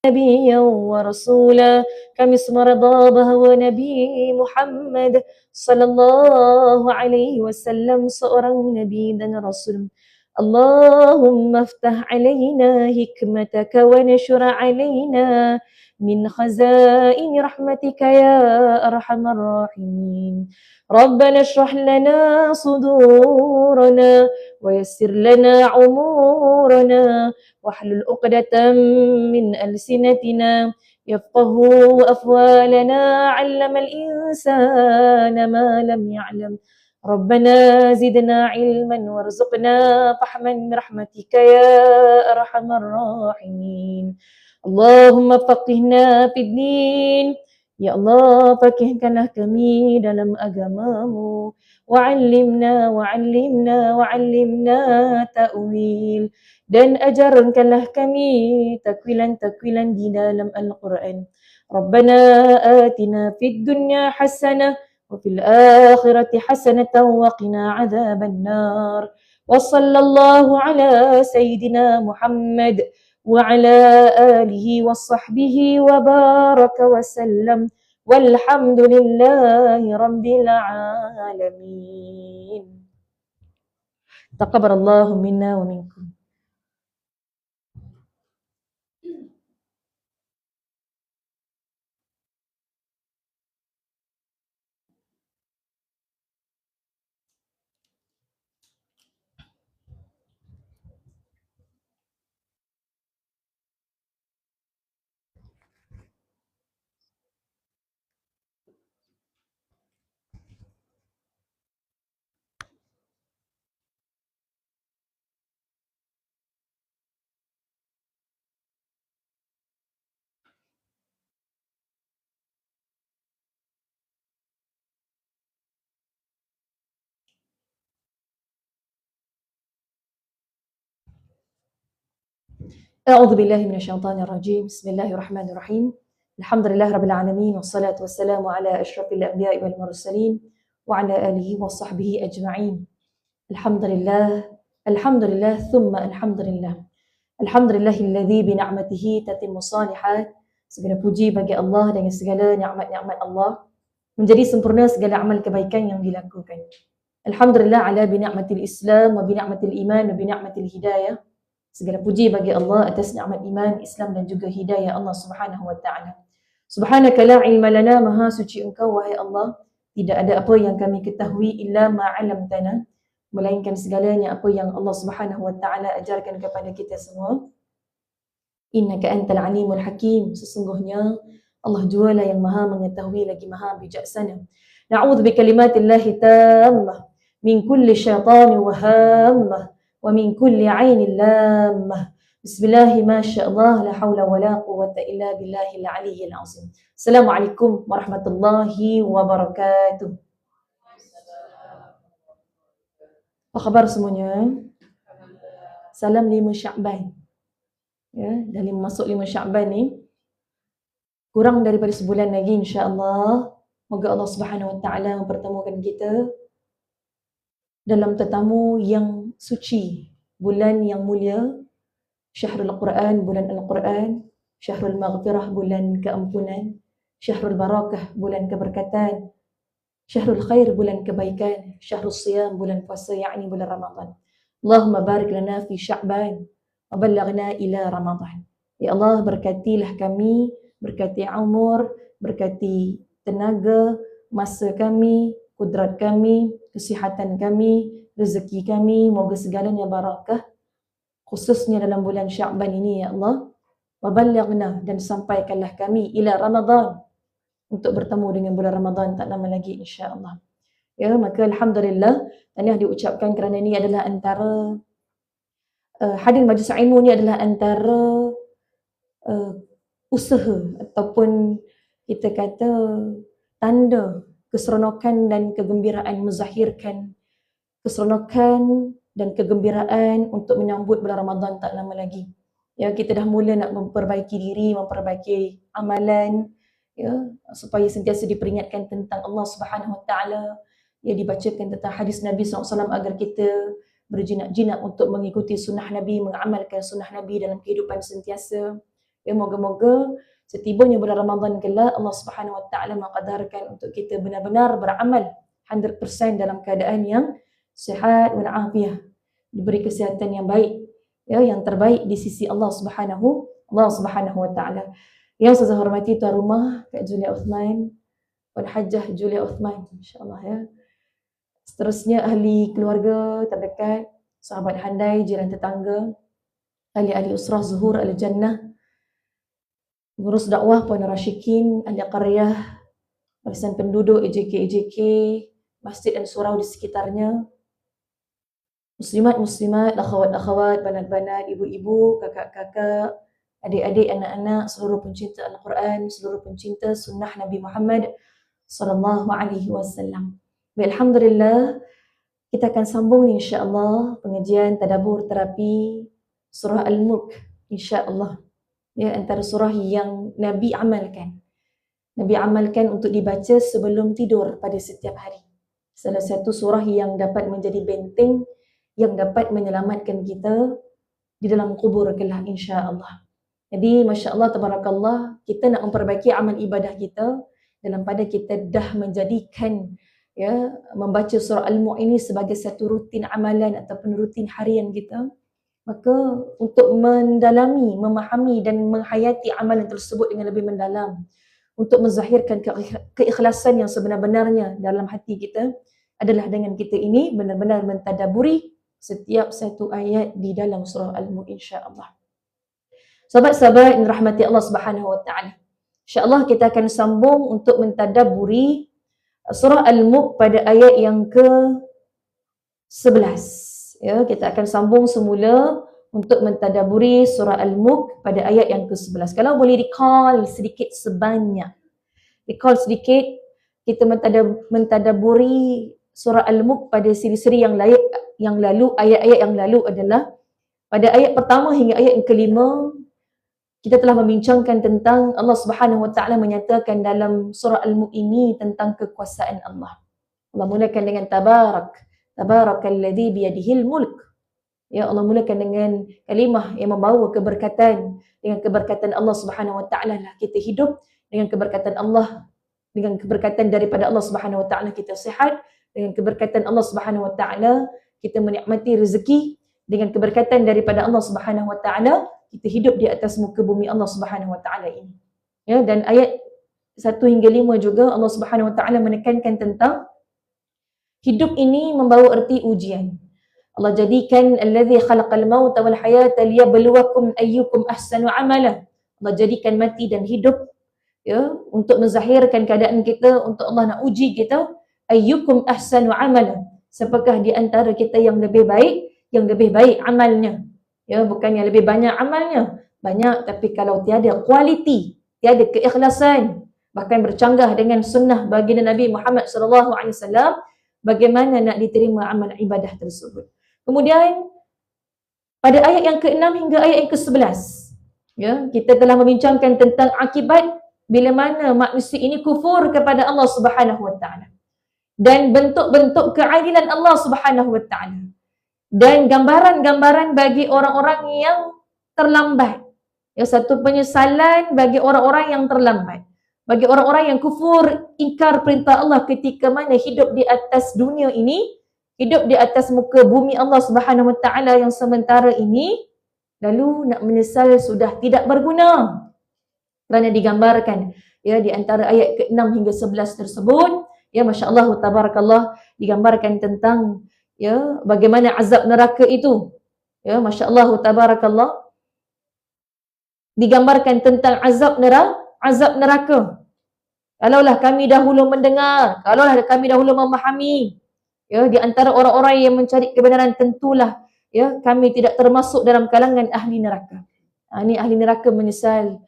نبيا ورسولا كمثل رضابه ونبي Muhammad sallallahu alaihi wasallam seorang nabi dan rasul. Allahumma aftah alaina hikmataka wa nashur alaina min khazaini rahmatika ya arhamar rahimin. Rabbana shrah lana sudurana wa yassir lana umurana واحلل عقدة من ألسنتنا يفقهوا أقوالنا علم الإنسان ما لم يعلم ربنا زدنا علما وارزقنا فهما برحمتك يا أرحم الراحمين اللهم فقهنا في الدين. Ya Allah, fakihkanlah kami dalam agamamu. Wa'allimna ta'wil. Dan ajarkanlah kami takwilan-takwilan di dalam Al-Quran. Rabbana atina fid dunya hasanah wa fil akhirati hasanatan wa qina adzaban nar. Wa sallallahu ala sayyidina Muhammad wa ala alihi wa sahbihi wa baraka wa sallam. Walhamdulillahi rabbil alamin. Taqabbalallahu minna wa minkum. أعوذ بالله من الشيطان الرجيم. بسم الله الرحمن الرحيم. الحمد لله رب العالمين والصلاة والسلام على أشرف الأنبياء والمرسلين وعلى آله وصحبه أجمعين. الحمد لله ثم الحمد لله. الحمد لله الذي بنعمته تتم الصالحات. Segala puji bagi Allah dengan segala nikmat-nikmat Allah menjadi sempurna segala amal kebaikan yang dilakukan. Alhamdulillah ala binikmatil Islam wa binikmatil iman wa binikmatil hidayah. Segala puji bagi Allah atas nikmat iman, Islam dan juga hidayah Allah Subhanahu wa taala. Subhanaka la ilma lana, maha suci Engkau wahai Allah, tidak ada apa yang kami ketahui illa ma 'allamtana, melainkan segalanya apa yang Allah Subhanahu wa taala ajarkan kepada kita semua. Innaka antal alimul hakim, sesungguhnya Allah jualah yang maha mengetahui lagi maha bijaksana. Na'udzu bikalimatillahi tammah min kulli syaitanin wa hammah wa min kulli 'ainin lammah. Bismillah, masyaallah, la haula wala quwwata illa billahil aliyyil azim. Assalamualaikum warahmatullahi wabarakatuh. Apa khabar semuanya? Salam 5 Sya'ban. Ya, dah masuk 5 Sya'ban ni. Kurang daripada sebulan lagi insya-Allah. Moga Allah Subhanahu wa taala mempertemukan kita dalam tetamu yang suci, bulan yang mulia, Syahrul Quran, bulan Al-Quran, Syahrul Maghfirah, bulan keampunan, Syahrul Barakah, bulan keberkatan, Syahrul Khair, bulan kebaikan, Syahrul Siyam, bulan puasa, yakni bulan Ramadan. Allahumma barik lana fi Sya'ban wa ballaghna ila Ramadan. Ya Allah, berkatilah kami, berkati umur, berkati tenaga, masa kami, kudrat kami, kesihatan kami, rezeki kami, moga segalanya barakah, khususnya dalam bulan Sya'ban ini ya Allah. Waballaghna, dan sampaikanlah kami ila Ramadan, untuk bertemu dengan bulan Ramadan tak lama lagi insya-Allah. Ya, maka alhamdulillah, tahniah diucapkan kerana ini adalah antara hadir majlis ilmu ni adalah antara usaha ataupun kita kata tanda keseronokan dan kegembiraan, menzahirkan keseronokan dan kegembiraan untuk menyambut bulan Ramadan tak lama lagi. Ya, kita dah mula nak memperbaiki diri, memperbaiki amalan, ya, supaya sentiasa diperingatkan tentang Allah Subhanahu wa taala, ya, dibacakan tentang hadis Nabi SAW agar kita berjinak-jinak untuk mengikuti sunnah Nabi, mengamalkan sunnah Nabi dalam kehidupan sentiasa. Ya, moga-moga setibanya bulan Ramadan kelak Allah Subhanahu Wa Taala mengqadarkan untuk kita benar-benar beramal 100% dalam keadaan yang sihat dan afiah, diberi kesihatan yang baik, ya, yang terbaik di sisi Allah Subhanahu Wa Taala. Yang saya hormati tuan rumah Kak Julia Uthman, Puan Hajah Julia Uthman, insya-Allah ya. Seterusnya ahli keluarga terdekat, sahabat handai, jiran tetangga, ahli-ahli usrah Zuhur Al-Jannah, pengurus dakwah Puan Rashikin, ahli qaryah, barisan penduduk EJK, masjid dan surau di sekitarnya, muslimat, akhwat-akhwat, banat-banat, ibu-ibu, kakak-kakak, adik-adik, anak-anak, seluruh pencinta Al-Quran, seluruh pencinta sunnah Nabi Muhammad sallallahu alaihi wasallam. Alhamdulillah, kita akan sambung insya-Allah pengajian tadabbur terapi surah Al-Mulk insya-Allah. Ya, antara surah yang Nabi amalkan. Nabi amalkan untuk dibaca sebelum tidur pada setiap hari. Salah satu surah yang dapat menjadi benteng yang dapat menyelamatkan kita di dalam kubur kelak insya-Allah. Jadi masya-Allah tabarakallah, kita nak memperbaiki amal ibadah kita dalam pada kita dah menjadikan ya membaca surah Al-Mulk ini sebagai satu rutin amalan ataupun rutin harian kita. Maka untuk mendalami, memahami dan menghayati amalan tersebut dengan lebih mendalam, untuk menzahirkan keikhlasan yang sebenar-benarnya dalam hati kita adalah dengan kita ini benar-benar mentadaburi setiap satu ayat di dalam surah Al-Mulk insya-Allah. Sahabat-sahabat yang rahmati Allah Subhanahu Wa Taala, insya-Allah kita akan sambung untuk mentadaburi surah Al-Mulk pada ayat yang ke-11. Ya, kita akan sambung semula untuk mentadaburi surah Al-Mulk pada ayat yang ke-11. Kalau boleh recall sedikit sebanyak. Recall sedikit, kita mentadaburi surah Al-Mulk pada siri-siri yang lalu, ayat-ayat yang lalu adalah pada ayat pertama hingga ayat yang kelima, kita telah membincangkan tentang Allah Subhanahu Wa Taala menyatakan dalam surah Al-Mulk ini tentang kekuasaan Allah. Allah mulakan dengan Tabarakalladzi biyadihil mulk. Ya, Allah mulakan dengan kalimah yang membawa keberkatan. Dengan keberkatan Allah Subhanahu Wa Taala lah kita hidup, dengan keberkatan Allah, dengan keberkatan daripada Allah Subhanahu Wa Taala kita sihat, dengan keberkatan Allah Subhanahu Wa Taala kita menikmati rezeki, dengan keberkatan daripada Allah Subhanahu Wa Taala kita hidup di atas muka bumi Allah Subhanahu Wa Taala ini. Ya, dan ayat 1 hingga 5 juga Allah Subhanahu Wa Taala menekankan tentang hidup ini membawa erti ujian. Allah jadikan allazi khalaqal mauta wal hayata liyabluwakum ayyukum ahsanu amala. Allah jadikan mati dan hidup ya untuk menzahirkan keadaan kita, untuk Allah nak uji kita, ayyukum ahsanu amala. Siapakah di antara kita yang lebih baik amalnya. Ya, bukan yang lebih banyak amalnya. Banyak, tapi kalau tiada kualiti, tiada keikhlasan, bahkan bercanggah dengan sunnah baginda Nabi Muhammad SAW, bagaimana nak diterima amal ibadah tersebut. Kemudian, pada ayat yang ke-6 hingga ayat yang ke-11, ya, kita telah membincangkan tentang akibat bila mana manusia ini kufur kepada Allah Subhanahu Wa Taala. Dan bentuk-bentuk keadilan Allah Subhanahu Wa Taala. Dan gambaran-gambaran bagi orang-orang yang terlambat. Ya, satu penyesalan bagi orang-orang yang terlambat. Bagi orang-orang yang kufur, ingkar perintah Allah ketika mana hidup di atas dunia ini, hidup di atas muka bumi Allah Subhanahu Wa Taala yang sementara ini, lalu nak menyesal sudah tidak berguna. Kerana digambarkan ya di antara ayat ke-6 hingga 11 tersebut, ya masya-Allah tabarakallah, digambarkan tentang ya bagaimana azab neraka itu. Ya masya-Allah tabarakallah, digambarkan tentang azab neraka. Kalaulah kami dahulu mendengar, kalaulah kami dahulu memahami, ya di antara orang-orang yang mencari kebenaran, tentulah ya kami tidak termasuk dalam kalangan ahli neraka. Ini ahli neraka menyesal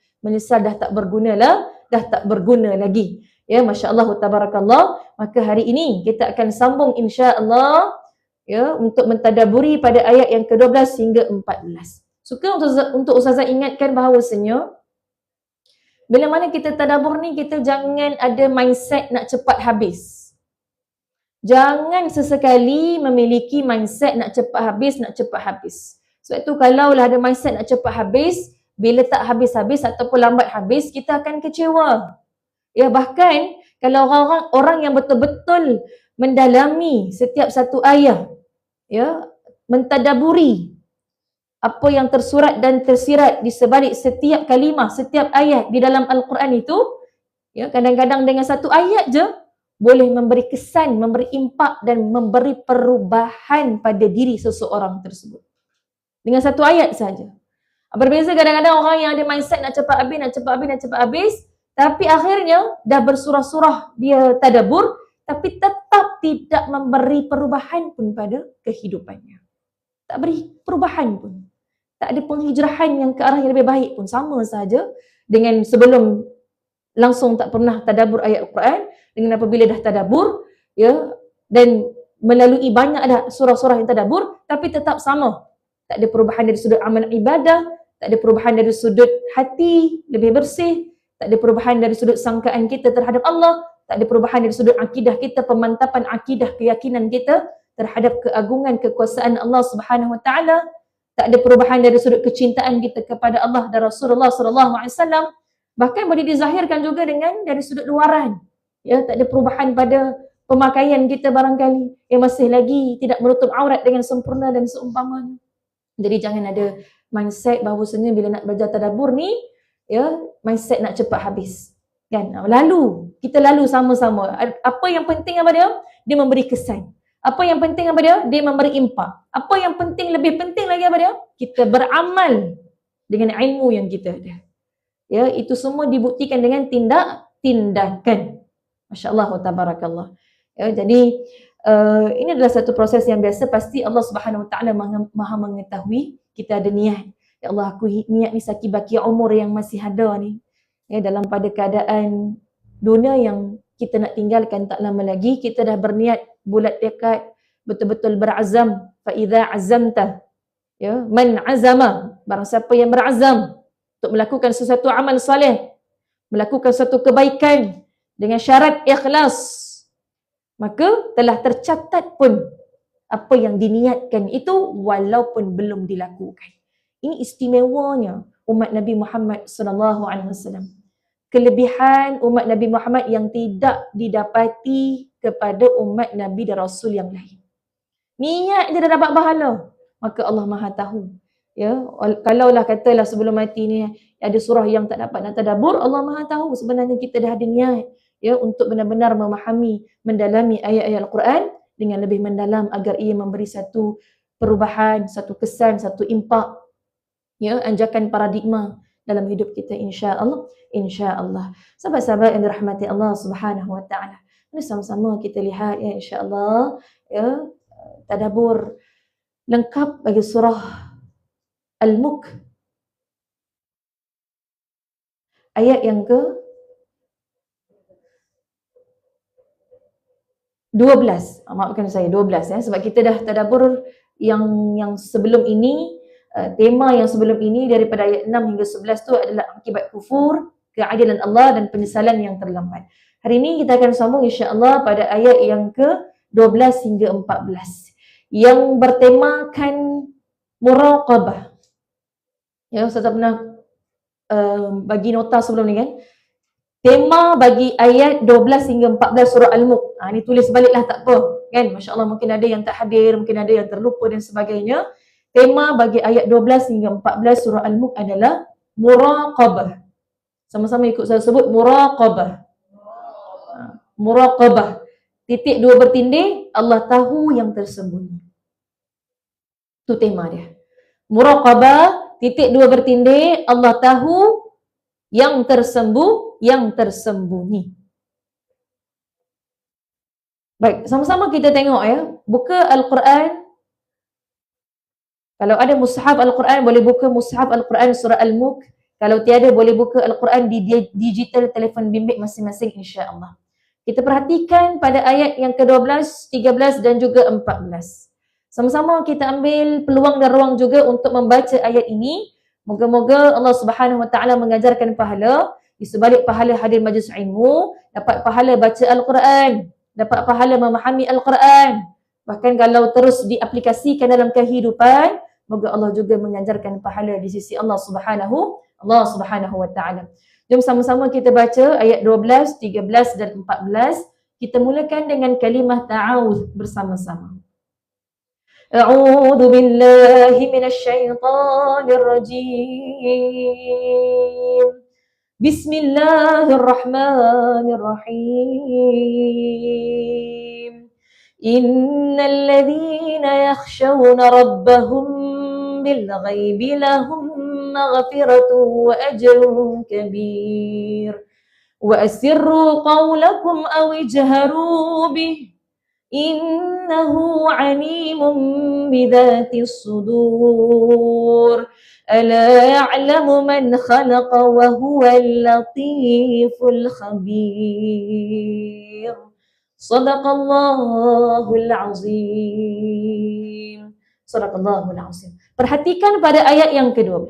dah tak berguna lagi. Ya masya-Allah tabarakallah. Maka hari ini kita akan sambung insya-Allah ya untuk mentadaburi pada ayat yang ke-12 hingga 14. Suka untuk Ustazah ingatkan bahawasanya bila mana kita tadabbur ni, kita jangan ada mindset nak cepat habis. Jangan sesekali memiliki mindset nak cepat habis. Sebab tu kalaulah ada mindset nak cepat habis, Bila tak habis-habis ataupun lambat habis, kita akan kecewa. Ya, bahkan kalau orang yang betul-betul mendalami setiap satu ayat, ya, mentadaburi apa yang tersurat dan tersirat di sebalik setiap kalimah, setiap ayat di dalam Al-Quran itu, ya, kadang-kadang dengan satu ayat je boleh memberi kesan, memberi impak dan memberi perubahan pada diri seseorang tersebut. Dengan satu ayat saja. Berbeza kadang-kadang orang yang ada mindset nak cepat habis, tapi akhirnya dah bersurah-surah dia tadabbur, tapi tetap tidak memberi perubahan pun pada kehidupannya. Tak beri perubahan pun. Tak ada penghijrahan yang ke arah yang lebih baik pun. Sama saja dengan sebelum langsung tak pernah tadabbur ayat Al-Quran, dengan apabila dah tadabbur, ya, dan melalui banyak dah surah-surah yang tadabbur, tapi tetap sama. Tak ada perubahan dari sudut amal ibadah, tak ada perubahan dari sudut hati lebih bersih, tak ada perubahan dari sudut sangkaan kita terhadap Allah, tak ada perubahan dari sudut akidah kita, pemantapan akidah, keyakinan kita terhadap keagungan kekuasaan Allah Subhanahu Wa Taala, tak ada perubahan dari sudut kecintaan kita kepada Allah dan Rasulullah Sallallahu Alaihi Wasallam. Bahkan boleh dizahirkan juga dengan dari sudut luaran. Ya, tak ada perubahan pada pemakaian kita barangkali yang masih lagi tidak menutup aurat dengan sempurna dan seumpamanya. Jadi jangan ada mindset bahawasanya bila nak belajar tadabbur ni, ya, mindset nak cepat habis. Kan? Kita lalu sama-sama. Apa yang penting apa dia? Dia memberi kesan. Apa yang penting apa dia? Dia memberi impak. Apa yang penting, lebih penting lagi apa dia? Kita beramal dengan ilmu yang kita ada. Ya, itu semua dibuktikan dengan tindakan. Masya-Allah wa tabarakallah. Ya, jadi ini adalah satu proses yang biasa. Pasti Allah Subhanahu Wa Taala Maha mengetahui kita ada niat. Ya Allah, aku niat ni saki-baki umur yang masih ada ni. Ya, dalam pada keadaan dunia yang kita nak tinggalkan tak lama lagi, kita dah berniat, bulat tekad, betul-betul berazam. Fa idza azamta, ya, man azama, barang siapa yang berazam untuk melakukan sesuatu amal soleh, melakukan satu kebaikan dengan syarat ikhlas, maka telah tercatat pun apa yang diniatkan itu walaupun belum dilakukan. Ini istimewanya umat Nabi Muhammad sallallahu alaihi wasallam. Kelebihan umat Nabi Muhammad yang tidak didapati kepada umat Nabi dan Rasul yang lain. Niat dia dah dapat pahala, maka Allah Maha tahu. Ya, kalaulah katalah sebelum mati ni ada surah yang tak dapat nak tadabbur, Allah Maha tahu sebenarnya kita dah ada niat, ya, untuk benar-benar memahami, mendalami ayat-ayat Al-Quran dengan lebih mendalam agar ia memberi satu perubahan, satu kesan, satu impak, ya, anjakan paradigma dalam hidup kita, insya-Allah. Insya-Allah. Sahabat-sahabat yang dirahmati Allah Subhanahu Wa Taala. Mari sama-sama kita lihat, ya, insya-Allah, ya, tadabbur lengkap bagi surah Al-Mulk. Ayat yang ke 12. Maafkan saya, 12, ya, sebab kita dah tadabbur yang sebelum ini. Tema yang sebelum ini daripada ayat 6 hingga 11 tu adalah akibat kufur, keadilan Allah dan penyesalan yang terlambat. Hari ini kita akan sambung insya-Allah pada ayat yang ke-12 hingga 14 yang bertemakan muraqabah. Ya, Ustaz pernah bagi nota sebelum ni kan. Tema bagi ayat 12 hingga 14 surah Al-Mulk. Ni tulis baliklah tak apa, kan? Masya-Allah, mungkin ada yang tak hadir, mungkin ada yang terlupa dan sebagainya. Tema bagi ayat 12 hingga 14 surah Al-Mulk adalah muraqabah. Sama-sama ikut saya sebut muraqabah. Muraqabah. Titik dua bertindih, Allah tahu yang tersembunyi. Itu tema dia. Muraqabah, titik dua bertindih, Allah tahu yang tersembunyi. Baik, sama-sama kita tengok, ya. Buka Al-Quran. Kalau ada mushaf Al-Quran, boleh buka mushaf Al-Quran surah Al-Mulk. Kalau tiada, boleh buka Al-Quran di digital telefon bimbit masing-masing, insya-Allah. Kita perhatikan pada ayat yang ke-12, 13 dan juga 14. Sama-sama kita ambil peluang dan ruang juga untuk membaca ayat ini. Moga-moga Allah Subhanahu Wa Taala mengajarkan pahala, di sebalik pahala hadir majlis ilmu, dapat pahala baca Al-Quran, dapat pahala memahami Al-Quran. Bahkan kalau terus diaplikasikan dalam kehidupan, moga Allah juga mengajarkan pahala di sisi Allah Subhanahu Allah Subhanahu wa taala. Jom sama-sama kita baca ayat 12, 13 dan 14. Kita mulakan dengan kalimah ta'awudz bersama-sama. A'udzu billahi minasy syaithanir rajim. Bismillahirrahmanirrahim. Innal ladzina yakhshawna rabbahum bil ghaibi lahum maghfiratun wa ajrun kabir. Wa asirru qawlakum aw ijharu bih innahu alimun bidhatis sudur. Ala ya'lamu man khalaqa wa huwal latiful khabir. Sadaqallahul azim. Sadaqallahul azim. Perhatikan pada ayat yang ke-12.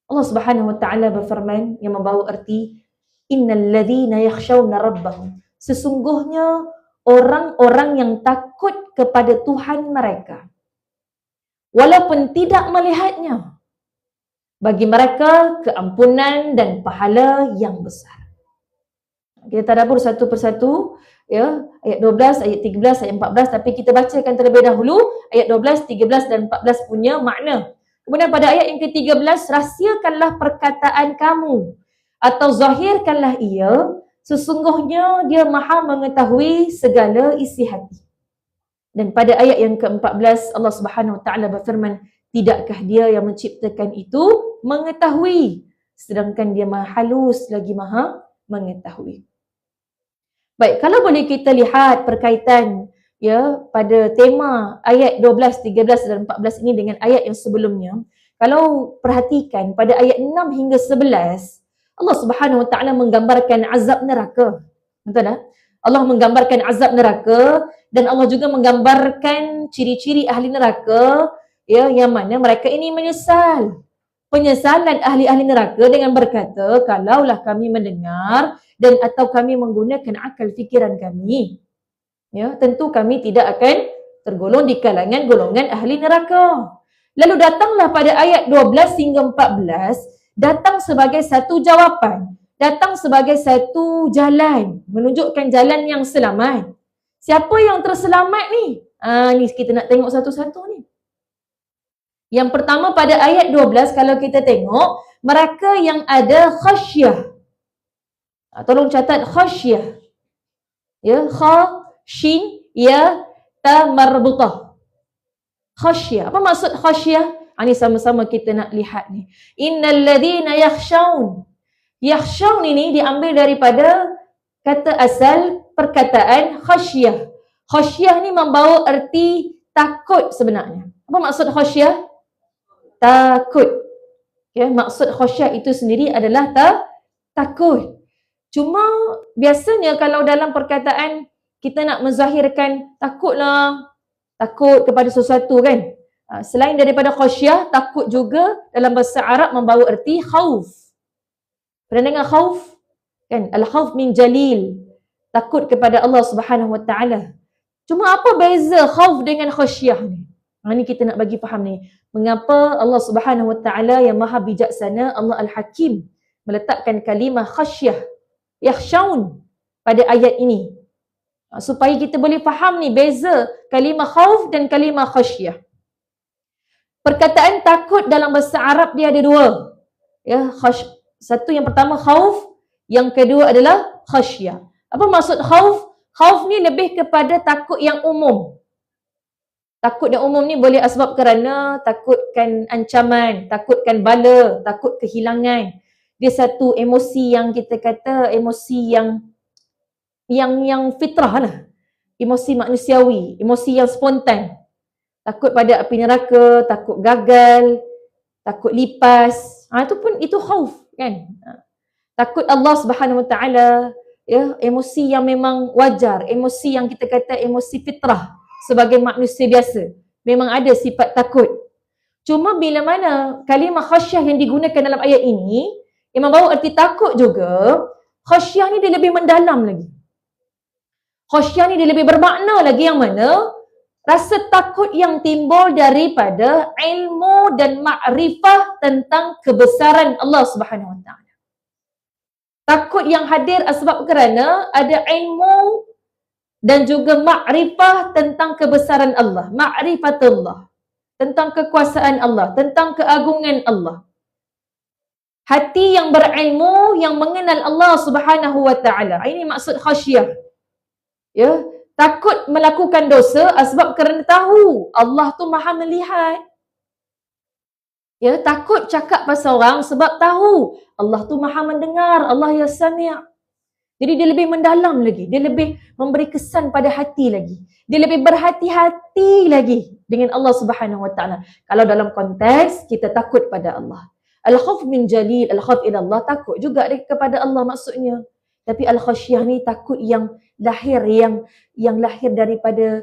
Allah Subhanahu wa taala berfirman yang membawa erti innal ladzina yakhshawna rabbahum. Sesungguhnya orang-orang yang takut kepada Tuhan mereka walaupun tidak melihatnya, bagi mereka keampunan dan pahala yang besar. Kita tadabbur satu persatu, ya, ayat 12, ayat 13, ayat 14, tapi kita bacakan terlebih dahulu ayat 12, 13 dan 14 punya makna. Kemudian pada ayat yang ke-13, rahsiakanlah perkataan kamu atau zahirkanlah ia, sesungguhnya dia maha mengetahui segala isi hati. Dan pada ayat yang ke-14 Allah Subhanahu wa taala berfirman, tidakkah dia yang menciptakan itu mengetahui, sedangkan dia maha halus lagi maha mengetahui. Baik, kalau boleh kita lihat perkaitan ya pada tema ayat 12, 13 dan 14 ini dengan ayat yang sebelumnya. Kalau perhatikan pada ayat 6 hingga 11, Allah Subhanahu wa taala menggambarkan azab neraka. Betul tak? Allah menggambarkan azab neraka dan Allah juga menggambarkan ciri-ciri ahli neraka, ya, yang mana mereka ini menyesal. Penyesalan ahli-ahli neraka dengan berkata, kalaulah kami mendengar dan atau kami menggunakan akal fikiran kami, ya, tentu kami tidak akan tergolong di kalangan golongan ahli neraka. Lalu datanglah pada ayat 12 hingga 14, datang sebagai satu jawapan, datang sebagai satu jalan, menunjukkan jalan yang selamat. Siapa yang terselamat ni? Ni kita nak tengok satu-satu ni. Yang pertama pada ayat 12, kalau kita tengok, mereka yang ada khasyah. Tolong catat khasyah. Ya, kha, shin, ya, ta marbutah. Khasyah. Apa maksud khasyah? Ini sama-sama kita nak lihat ni. Innal ladzina yakhshawn. Yakhshawn ini diambil daripada kata asal perkataan khasyah. Khasyah ni membawa erti takut sebenarnya. Apa maksud khasyah? Takut. Ya, maksud khasyah itu sendiri adalah takut. Cuma biasanya kalau dalam perkataan kita nak menzahirkan takutlah, takut kepada sesuatu kan. Selain daripada khasyah, takut juga dalam bahasa Arab membawa erti khauf. Pernah dengar khauf? Kan? Al-khauf min jalil. Takut kepada Allah Subhanahu wa taala. Cuma apa beza khauf dengan khasyah ni? Ini kita nak bagi faham ni. Mengapa Allah Subhanahu wa taala yang maha bijaksana, Allah Al-Hakim, meletakkan kalimah khasyah, yakhshaun pada ayat ini. Supaya kita boleh faham ni beza kalimah khauf dan kalimah khasyah. Perkataan takut dalam bahasa Arab dia ada dua. Ya, satu yang pertama khauf, yang kedua adalah khasyah. Apa maksud khauf? Khauf ni lebih kepada takut yang umum. Takut yang umum ni boleh asbab kerana takutkan ancaman, takutkan bala, takut kehilangan. Dia satu emosi yang kita kata emosi yang fitrah lah. Emosi manusiawi, emosi yang spontan. Takut pada api neraka, takut gagal, takut lipas. Itu khauf kan. Takut Allah Subhanahu wa taala, ya, emosi yang memang wajar, emosi yang kita kata emosi fitrah sebagai manusia biasa. Memang ada sifat takut. Cuma bila mana kalimah khasyah yang digunakan dalam ayat ini yang membawa erti takut juga, khasyah ni dia lebih mendalam lagi. Khasyah ni dia lebih bermakna lagi, yang mana Rasa takut yang timbul daripada ilmu dan makrifah tentang kebesaran Allah Subhanahu Wa Taala. Takut yang hadir sebab kerana ada ilmu dan juga makrifah tentang kebesaran Allah, makrifatullah, tentang kekuasaan Allah, tentang keagungan Allah. Hati yang berilmu, yang mengenal Allah Subhanahu Wa Taala. Ini maksud khasyah. Ya, takut melakukan dosa sebab kerana tahu Allah tu Maha melihat. Ya, takut cakap pasal orang sebab tahu Allah tu Maha mendengar, Allah ya sami'. Jadi dia lebih mendalam lagi, dia lebih memberi kesan pada hati lagi. Dia lebih berhati-hati lagi dengan Allah Subhanahu Wa Taala. Kalau dalam konteks kita takut pada Allah. Al-khauf min jalil, al-khauf ila Allah, takut juga kepada Allah maksudnya. Tapi al-khasyah ni takut yang lahir, yang lahir daripada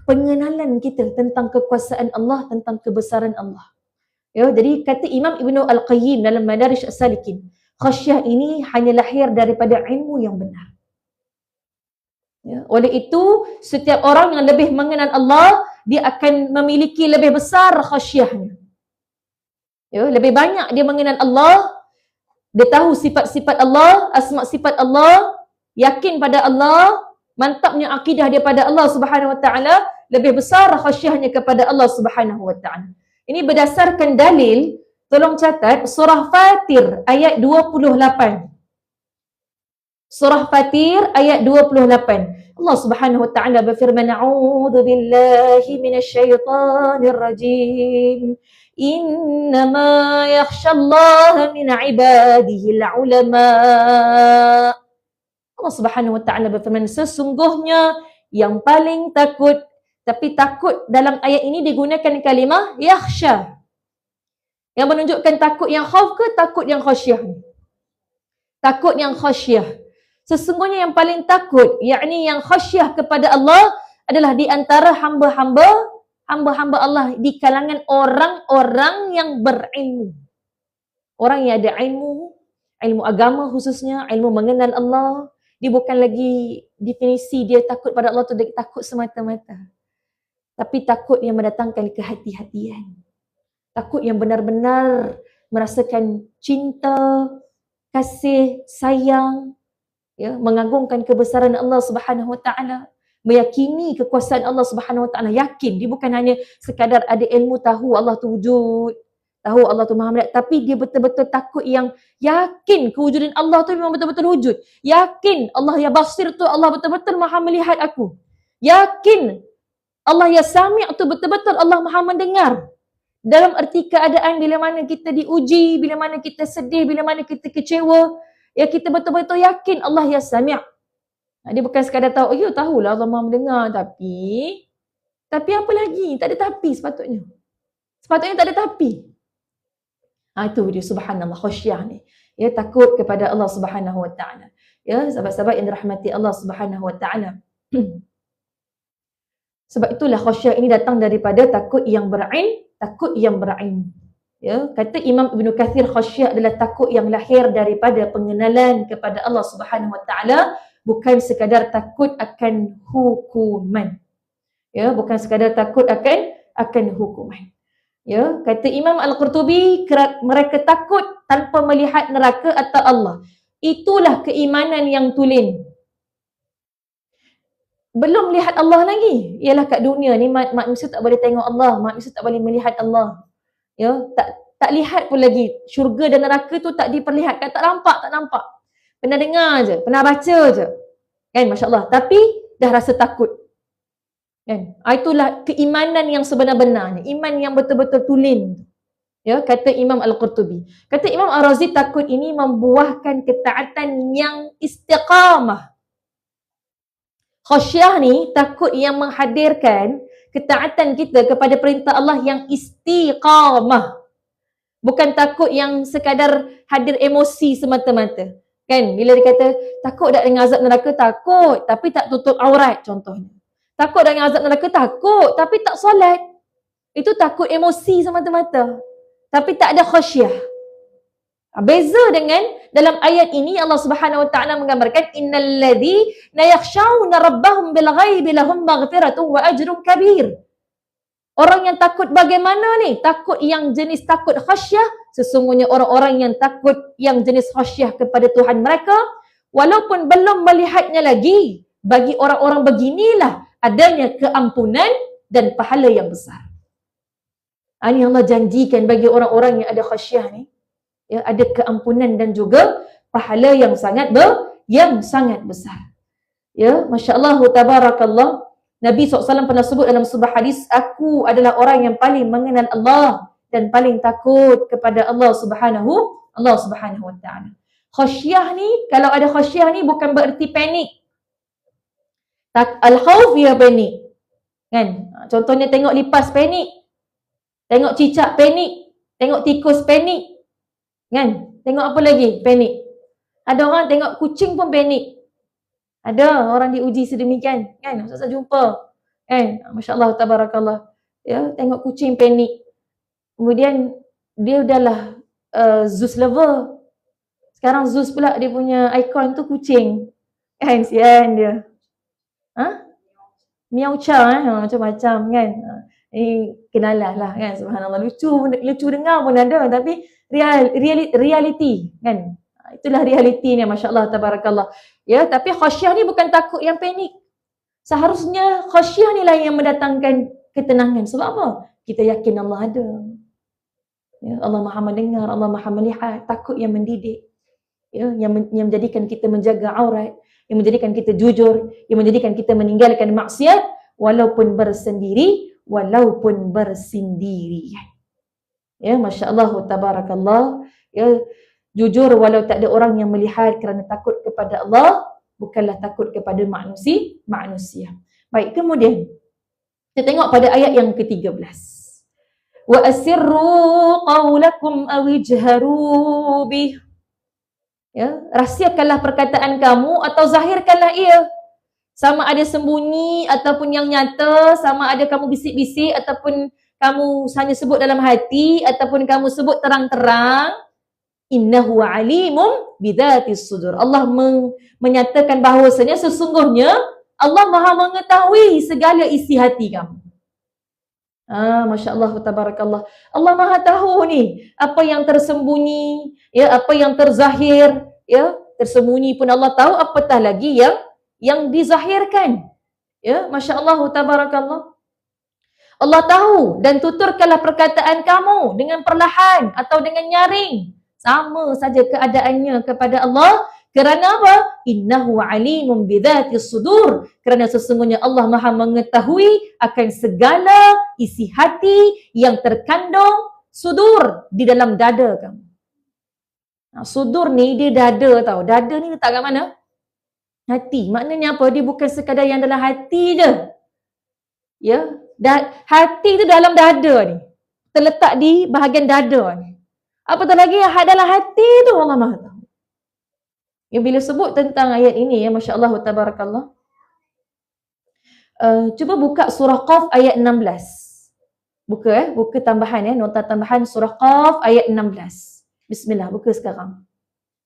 pengenalan kita tentang kekuasaan Allah, tentang kebesaran Allah. Ya, jadi kata Imam Ibnu Al-Qayyim dalam Madarij As-Salikin, khasyah ini hanya lahir daripada ilmu yang benar. Ya, oleh itu, setiap orang yang lebih mengenal Allah, dia akan memiliki lebih besar khasyahnya. Ya, lebih banyak dia mengenal Allah, dia tahu sifat-sifat Allah, asma sifat Allah, yakin pada Allah, mantapnya akidah dia pada Allah Subhanahu Wa Taala, lebih besar khasyahnya kepada Allah Subhanahu Wa Taala. Ini berdasarkan dalil, tolong catat surah Fatir ayat 28. Surah Fatir ayat 28. Allah Subhanahu Wa Taala berfirman, "A'udzu billahi minasyaitonir rajim. Innama yakhshallaha min 'ibadihi al-'ulama." Allah Subhanahu Wa Taala berfirman, sesungguhnya yang paling takut, tapi takut dalam ayat ini digunakan kalimah yakhsha. Yang menunjukkan takut yang khauf ke takut yang khasyah? Takut yang khasyah. Sesungguhnya yang paling takut, yakni yang khasyah kepada Allah adalah di antara hamba-hamba Allah di kalangan orang-orang yang berilmu. Orang yang ada ilmu agama khususnya, ilmu mengenal Allah. Dia bukan lagi definisi dia takut pada Allah tu dia takut semata-mata. Tapi takut yang mendatangkan kehati-hatian. Takut yang benar-benar merasakan cinta, kasih, sayang, ya, mengagungkan kebesaran Allah Subhanahu Wa Taala, meyakini kekuasaan Allah Subhanahu Wa Taala, yakin. Dia bukan hanya sekadar ada ilmu tahu Allah tu wujud, tahu Allah tu Maha melihat, tapi dia betul-betul takut yang yakin kewujudan Allah tu memang betul-betul wujud. Yakin Allah ya basir tu Allah betul-betul Maha melihat aku. Yakin Allah ya sami' tu betul-betul Allah Maha mendengar. Dalam erti keadaan bila mana kita diuji, bila mana kita sedih, bila mana kita kecewa, ya kita betul-betul yakin Allah ya sami'. Dia bukan sekadar tahu, ya tahulah Allah Maha mendengar, tapi apa lagi? Tak ada tapi sepatutnya. Sepatutnya tak ada tapi. Itu dia subhanallah khasyah ni. Ya, takut kepada Allah Subhanahu Wa Taala. Ya, sahabat-sahabat yang dirahmati Allah Subhanahu Wa Taala. Sebab itulah khasyah ini datang daripada takut yang berilmu. Ya, kata Imam Ibnu Kathir, khasyah adalah takut yang lahir daripada pengenalan kepada Allah Subhanahu Wa Taala, bukan sekadar takut akan hukuman. Ya, bukan sekadar takut akan hukuman. Ya, kata Imam Al-Qurtubi, mereka takut tanpa melihat neraka atau Allah. Itulah keimanan yang tulen. Belum lihat Allah lagi. Ialah kat dunia ni manusia tak boleh tengok Allah, manusia tak boleh melihat Allah. Ya, tak lihat pun lagi. Syurga dan neraka tu tak diperlihatkan, tak nampak. Pernah dengar je, pernah baca je. Kan, masya-Allah. Tapi dah rasa takut. Kan? Itulah keimanan yang sebenar-benarnya, iman yang betul-betul tulen. Ya, kata Imam Al-Qurtubi. Kata Imam Ar-Razi, takut ini membuahkan ketaatan yang istiqamah. Khasyah ni takut yang menghadirkan ketaatan kita kepada perintah Allah yang istiqamah. Bukan takut yang sekadar hadir emosi semata-mata. Kan, bila dia kata takut tak dengan azab neraka, takut tapi tak tutup aurat contohnya. Takut dengan azab neraka, takut tapi tak solat. Itu takut emosi semata-mata. Tapi tak ada khasyah. Beza dengan dalam ayat ini Allah Subhanahu wa taala menggambarkan innal ladzina yakhshawna rabbahum bil ghaibi lahum maghfiratun wa ajrun kabir. Orang yang takut bagaimana ni? Takut yang jenis takut khasyah. Sesungguhnya orang-orang yang takut yang jenis khasyah kepada Tuhan mereka, walaupun belum melihatnya lagi, bagi orang-orang beginilah adanya keampunan dan pahala yang besar. Ini Allah janjikan bagi orang-orang yang ada khasyah ni, ya, ada keampunan dan juga pahala yang sangat besar. Ya, masya-Allah tabarakallah. Nabi SAW pernah sebut dalam sebuah hadis, aku adalah orang yang paling mengenal Allah dan paling takut kepada Allah Subhanahu wa taala. Khasyah ni, kalau ada khasyah ni bukan bererti panik. Al-khauf ya panik. Kan? Contohnya tengok lipas panik. Tengok cicak panik. Tengok tikus panik. Kan? Tengok apa lagi? Panik. Ada orang tengok kucing pun panik. Ada orang diuji sedemikian, kan? Ustaz jumpa, kan? Masya-Allah tabarakallah. Ya, tengok kucing panik. Kemudian dia udahlah Zeus lover. Sekarang Zeus pula dia punya ikon tu kucing. Kan, sian dia. Miao Cha macam-macam kan. Kenalah lah kan, subhanallah. Lucu dengar pun ada, tapi reality kan. Itulah realitinya, masya-Allah tabarakallah. Ya, tapi khasyah ni bukan takut yang panik. Seharusnya khasyah ni lah yang mendatangkan ketenangan. Sebab apa? Kita yakin Allah ada. Ya, Allah Maha mendengar, Allah Maha melihat. Takut yang mendidik. Ya, yang menjadikan kita menjaga aurat, yang menjadikan kita jujur, yang menjadikan kita meninggalkan maksiat walaupun bersendiri, walaupun bersendiri. Ya, masya-Allah tabarakallah. Ya, jujur walau tak ada orang yang melihat kerana takut kepada Allah, bukanlah takut kepada manusia. Baik, kemudian kita tengok pada ayat yang ke-13. Wa asirru qawlakum aw ijharu bih. Ya, rahsiakanlah perkataan kamu atau zahirkanlah ia. Sama ada sembunyi ataupun yang nyata, sama ada kamu bisik-bisik ataupun kamu hanya sebut dalam hati ataupun kamu sebut terang-terang. Innahu alimum bidzatis sudur. Allah menyatakan bahawasanya sesungguhnya Allah Maha mengetahui segala isi hati kamu. Masya-Allah tabarakallah. Allah Maha tahu ni apa yang tersembunyi, ya, apa yang terzahir, ya, tersembunyi pun Allah tahu, apatah lagi yang dizahirkan. Ya, masya-Allah tabarakallah. Allah tahu dan tuturkanlah perkataan kamu dengan perlahan atau dengan nyaring. Sama saja keadaannya kepada Allah. Kerana apa? Innahu alimun bidzatis sudur. Kerana sesungguhnya Allah Maha mengetahui akan segala isi hati yang terkandung sudur di dalam dada kamu. Sudur ni dia dada tau. Dada ni letak kat mana? Hati. Maknanya apa? Dia bukan sekadar yang dalam hati je. Ya, hati tu dalam dada ni. Terletak di bahagian dada ni. Apatah lagi yang dalam hati tu Allah Maha tahu. Ya, bila sebut tentang ayat ini, ya, masya-Allah tabarakallah. Cuba buka surah Qaf ayat 16. Buka tambahan, nota tambahan surah Qaf ayat 16. Bismillah, buka sekarang.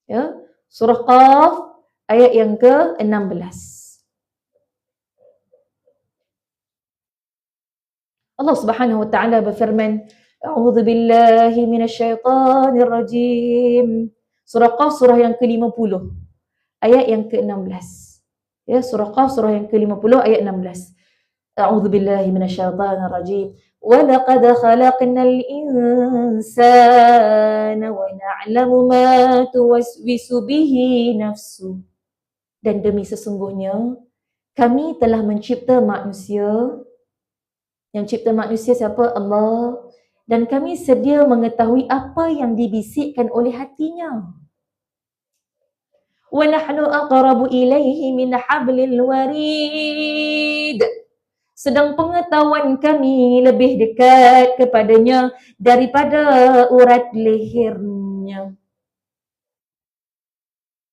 Ya, surah Qaf ayat yang ke-16. Allah Subhanahu wa taala berfirman, A'udzu billahi minasyaitonir rajim. Surah Qaf surah yang ke-50 ayat yang ke-16. Ya, surah Qaf surah yang ke-50 ayat 16. A'udzu billahi minasyaitonir rajim. Wa laqad khalaqnal insana wa na'lamu ma tuwaswisu bihi nafsu. Dan demi sesungguhnya kami telah mencipta manusia. Yang cipta manusia siapa? Allah. Dan kami sedia mengetahui apa yang dibisikkan oleh hatinya. Wa nahnu aqrabu ilaihi min hablil warid. Sedang pengetahuan kami lebih dekat kepadanya daripada urat lehernya.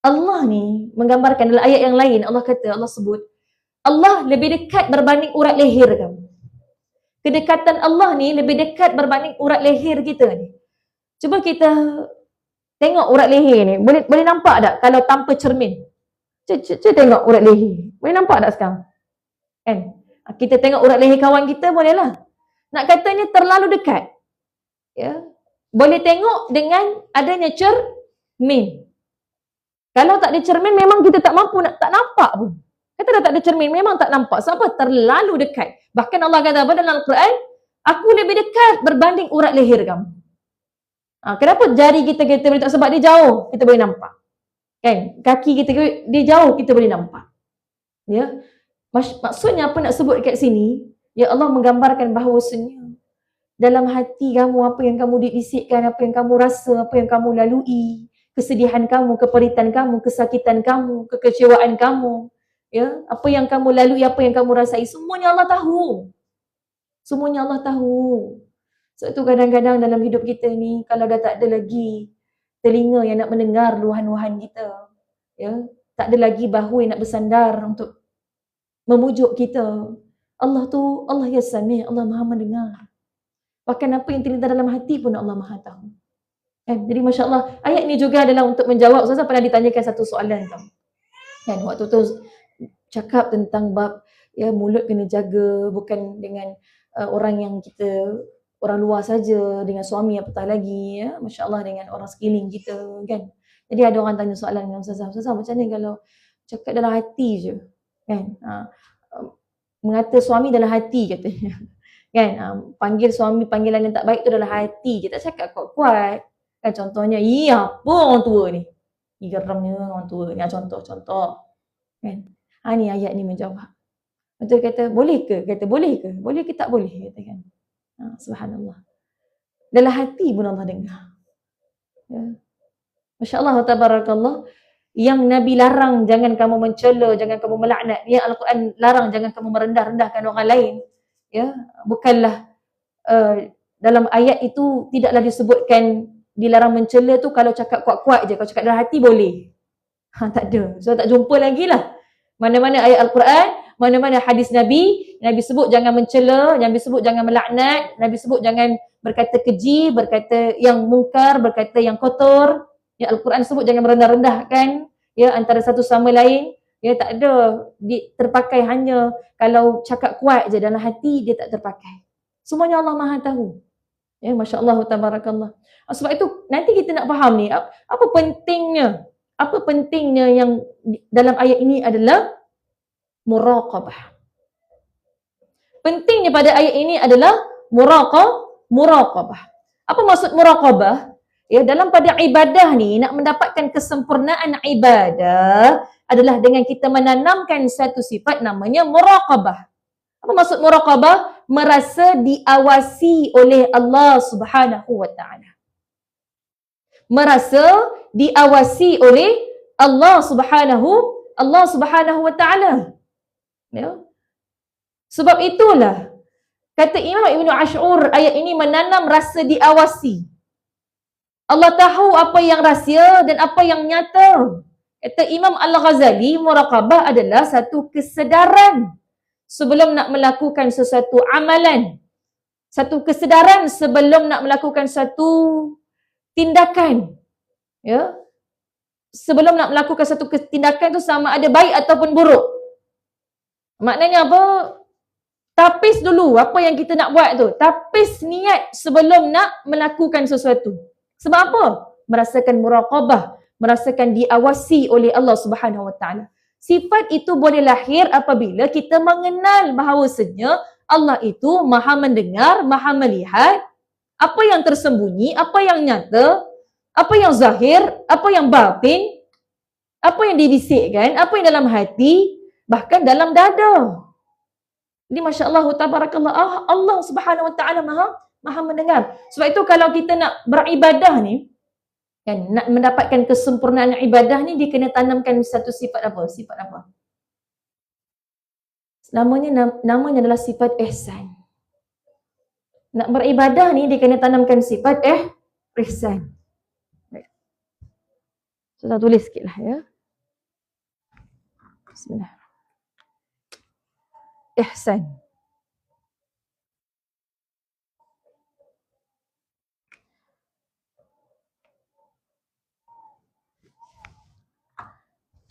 Allah ni menggambarkan dalam ayat yang lain, Allah kata, Allah sebut, Allah lebih dekat berbanding urat leher kamu. Kedekatan Allah ni lebih dekat berbanding urat leher kita ni. Cuba kita Tengok urat leher ni, boleh nampak tak kalau tanpa cermin? Cuba tengok urat leher. Boleh nampak tak sekarang? Kan? Kita tengok urat leher kawan kita, bolehlah. Nak katanya terlalu dekat. Ya. Boleh tengok dengan adanya cermin. Kalau tak ada cermin, memang kita tak mampu, tak nampak pun. Kata dah tak ada cermin, memang tak nampak. Sebab apa? Terlalu dekat. Bahkan Allah kata apa dalam Al-Quran? Aku lebih dekat berbanding urat leher kamu. Kenapa jari kita boleh tak? Sebab dia jauh, kita boleh nampak. Kan? Kaki kita, dia jauh, kita boleh nampak. Ya. Maksudnya apa nak sebut kat sini? Ya Allah menggambarkan bahawasanya dalam hati kamu, apa yang kamu dibisikkan, apa yang kamu rasa, apa yang kamu lalui, kesedihan kamu, keperitan kamu, kesakitan kamu, kekecewaan kamu, ya, apa yang kamu lalui, apa yang kamu rasai, semuanya Allah tahu. Semuanya Allah tahu. Sebab itu kadang-kadang dalam hidup kita ni, kalau dah tak ada lagi telinga yang nak mendengar luahan-luahan kita, ya, tak ada lagi bahu yang nak bersandar untuk memujuk kita. Allah tu, Allah ya Sami', Allah Maha mendengar. Bahkan apa yang terlintas dalam hati pun Allah Maha tahu. Jadi Masya Allah, ayat ni juga adalah untuk menjawab. Ustazah pernah ditanyakan satu soalan tau. Kan, waktu tu cakap tentang bab ya mulut kena jaga, bukan dengan orang yang kita, orang luar saja, dengan suami apatah lagi, ya, Masya Allah, dengan orang sekeliling kita, kan. Jadi ada orang tanya soalan dengan Ustazah, macam ni kalau cakap dalam hati je, kan, mengata suami dalam hati katanya, kan, panggil suami panggilan yang tak baik tu dalam hati je, tak cakap kuat-kuat, kan, contohnya, apa orang tua ni, geramnya orang tua ni, contoh, kan. Ni ayat ni menjawab. Betul kata, boleh ke? Kata, boleh ke? Boleh ke tak boleh? Kata kan. Subhanallah. Dalam hati pun Allah dengar. Ya. Masya Allah, tabarakallah. Yang Nabi larang, jangan kamu mencela, jangan kamu melaknat. Ya, Al-Quran larang, jangan kamu merendah-rendahkan orang lain. Ya, bukanlah dalam ayat itu tidaklah disebutkan dilarang mencela tu kalau cakap kuat-kuat je. Kalau cakap dalam hati boleh. Tak ada. So tak jumpa lagi lah. Mana-mana ayat Al-Quran, mana-mana hadis Nabi, Nabi sebut jangan mencela, Nabi sebut jangan melaknat, Nabi sebut jangan berkata keji, berkata yang mungkar, berkata yang kotor. Ya, Al-Quran sebut jangan merendah-rendahkan, ya, antara satu sama lain. Ya, tak ada. Terpakai hanya kalau cakap kuat je, dalam hati dia tak terpakai. Semuanya Allah Maha tahu. Ya, Masya Allah, tabarakallah. Sebab itu nanti kita nak faham ni, apa pentingnya? Apa pentingnya yang dalam ayat ini adalah muraqabah. Pentingnya pada ayat ini adalah muraqabah. Apa maksud muraqabah? Ya, dalam pada ibadah ni, nak mendapatkan kesempurnaan ibadah adalah dengan kita menanamkan satu sifat namanya muraqabah. Apa maksud muraqabah? Merasa diawasi oleh Allah Subhanahu wa ta'ala. Merasa diawasi oleh Allah Subhanahu wa ta'ala. Ya. Sebab itulah kata Imam Ibn Ash'ur, ayat ini menanam rasa diawasi. Allah tahu apa yang rahsia dan apa yang nyata. Kata Imam Al-Ghazali, muraqabah adalah satu kesedaran sebelum nak melakukan sesuatu amalan. Satu kesedaran sebelum nak melakukan satu tindakan. Ya. Sebelum nak melakukan satu tindakan tu sama ada baik ataupun buruk. Maknanya apa? Tapis dulu apa yang kita nak buat tu. Tapis niat sebelum nak melakukan sesuatu. Sebab apa? Merasakan muraqabah, merasakan diawasi oleh Allah Subhanahu wa ta'ala. Sifat itu boleh lahir apabila kita mengenal bahawasanya Allah itu Maha mendengar, Maha melihat apa yang tersembunyi, apa yang nyata, apa yang zahir, apa yang batin, apa yang dibisikkan, apa yang dalam hati, bahkan dalam dada. Jadi Masya Allah, tabarakallah, Allah Subhanahu wa ta'ala maha mendengar. Sebab itu kalau kita nak beribadah ni, kan, nak mendapatkan kesempurnaan ibadah ni, dia kena tanamkan satu sifat apa? Sifat apa? Namanya adalah sifat ihsan. Nak beribadah ni, dia kena tanamkan sifat ihsan. Saya tulis sikit lah, ya. Bismillah. Ihsan.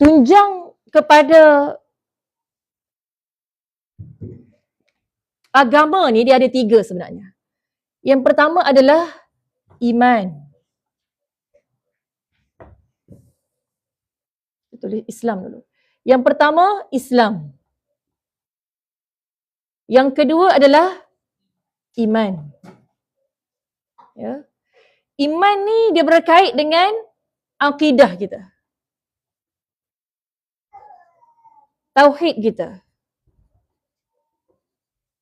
tunjang kepada agama ni dia ada 3 sebenarnya. Yang pertama adalah iman. Tulis Islam dulu. Yang pertama Islam. Yang kedua adalah iman. Ya. Iman ni dia berkait dengan akidah kita. Tauhid kita.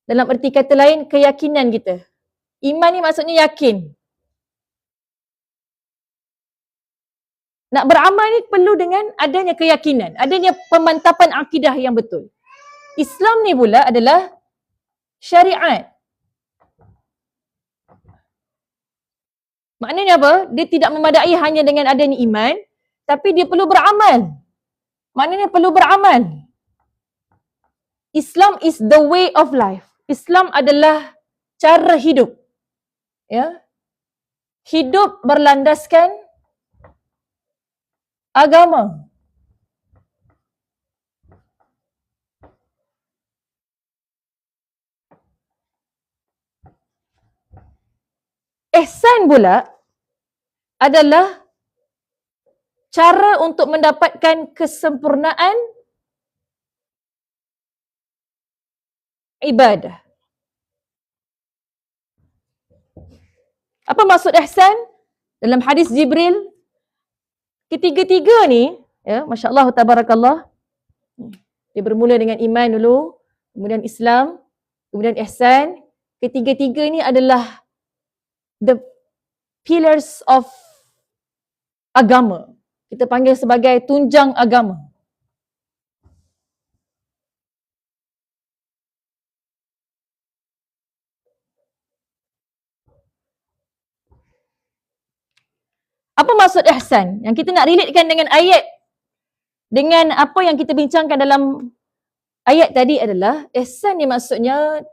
Dalam erti kata lain, keyakinan kita. Iman ni maksudnya yakin. Nak beramal ni perlu dengan adanya keyakinan, adanya pemantapan akidah yang betul. Islam ni pula adalah syariat. Maknanya apa? Dia tidak memadai hanya dengan adanya iman, tapi dia perlu beramal. Maknanya perlu beramal. Islam is the way of life. Islam adalah cara hidup. Ya. Hidup berlandaskan agama. Ihsan pula adalah cara untuk mendapatkan kesempurnaan ibadah. Apa maksud ihsan? Dalam hadis Jibril, ketiga-tiga ni, ya, masya-Allah tabarakallah. Dia bermula dengan iman dulu, kemudian Islam, kemudian ihsan. Ketiga-tiga ni adalah the pillars of agama. Kita panggil sebagai tunjang agama. Apa maksud ihsan? Yang kita nak relatekan dengan ayat, dengan apa yang kita bincangkan dalam ayat tadi adalah, ihsan ni maksudnya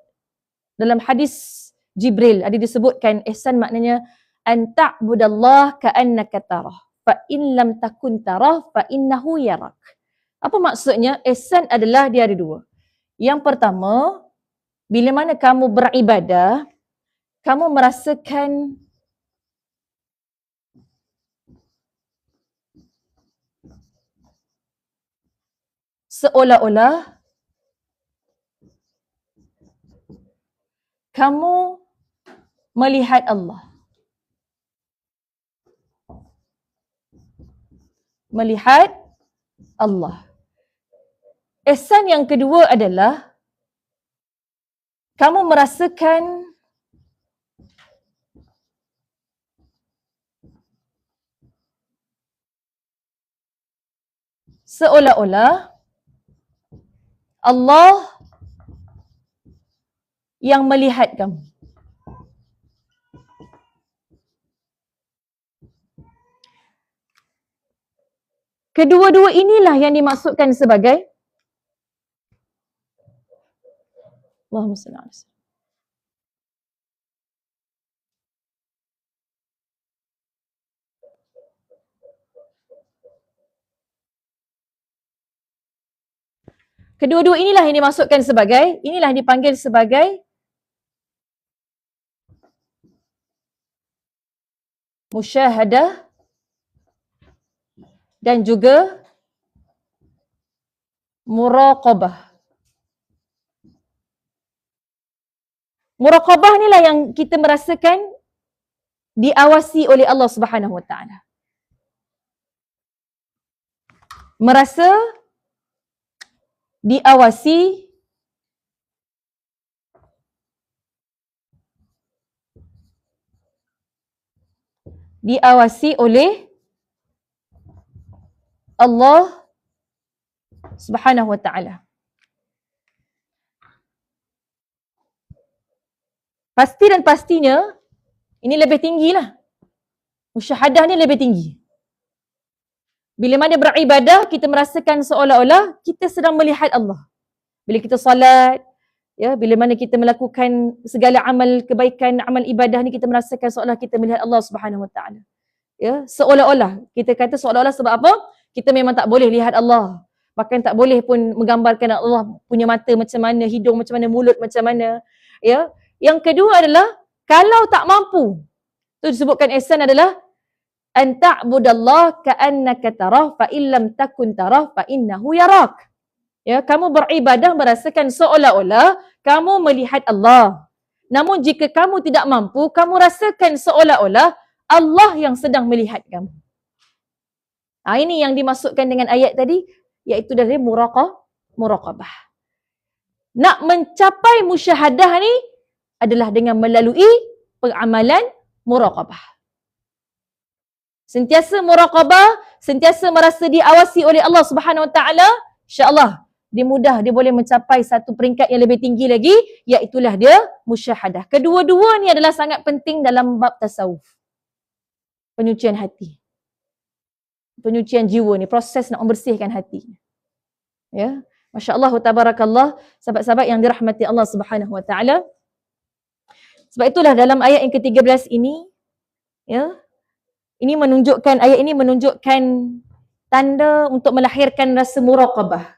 dalam hadis Jibril ada disebutkan ihsan maknanya an ta'budallah ka'annaka tarah fa in lam takun tarah fa innahu yarak. Apa maksudnya? Ihsan adalah dia ada 2. Yang pertama, bila mana kamu beribadah, kamu merasakan seolah-olah kamu melihat Allah. Melihat Allah. Ihsan yang kedua adalah kamu merasakan seolah-olah Allah yang melihat kamu. Kedua-dua inilah yang dimaksudkan sebagai Allahumma salli ala sayyidina. Kedua-dua inilah yang dimaksudkan sebagai, inilah yang dipanggil sebagai musyahadah dan juga muraqabah. Muraqabah inilah yang kita merasakan diawasi oleh Allah Subhanahu Wa Taala. Merasa diawasi oleh Allah Subhanahu Wa Taala. Pasti dan pastinya ini lebih tinggilah. Musyahadah ni lebih tinggi. Bila mana beribadah, kita merasakan seolah-olah kita sedang melihat Allah. Bila kita salat, ya, bila mana kita melakukan segala amal kebaikan, amal ibadah ni kita merasakan seolah kita melihat Allah Subhanahu Wa Taala. Ya, seolah-olah. Kita kata seolah-olah sebab apa? Kita memang tak boleh lihat Allah. Bahkan tak boleh pun menggambarkan Allah punya mata macam mana, hidung macam mana, mulut macam mana. Ya. Yang kedua adalah kalau tak mampu. Itu disebutkan ihsan adalah an ta'budallah ka'annaka tarah fa illam takun tarah fa innahu yarak. Ya, kamu beribadah merasakan seolah-olah kamu melihat Allah. Namun jika kamu tidak mampu, kamu rasakan seolah-olah Allah yang sedang melihat kamu. Ini yang dimasukkan dengan ayat tadi, iaitu dari muraqabah. Nak mencapai musyahadah ni adalah dengan melalui pengamalan muraqabah. Sentiasa muraqabah, sentiasa merasa diawasi oleh Allah Subhanahu Wa Taala, insya-Allah dia mudah, dia boleh mencapai satu peringkat yang lebih tinggi lagi, iaitulah dia musyahadah. Kedua-dua ni adalah sangat penting dalam bab tasawuf. Penyucian hati. Penyucian jiwa ni, proses nak membersihkan hati. Ya, masya-Allah tabarakallah, sahabat-sahabat yang dirahmati Allah Subhanahu Wa Taala. Sebab itulah dalam ayat yang ke-13 ini, ya, ayat ini menunjukkan tanda untuk melahirkan rasa muraqabah.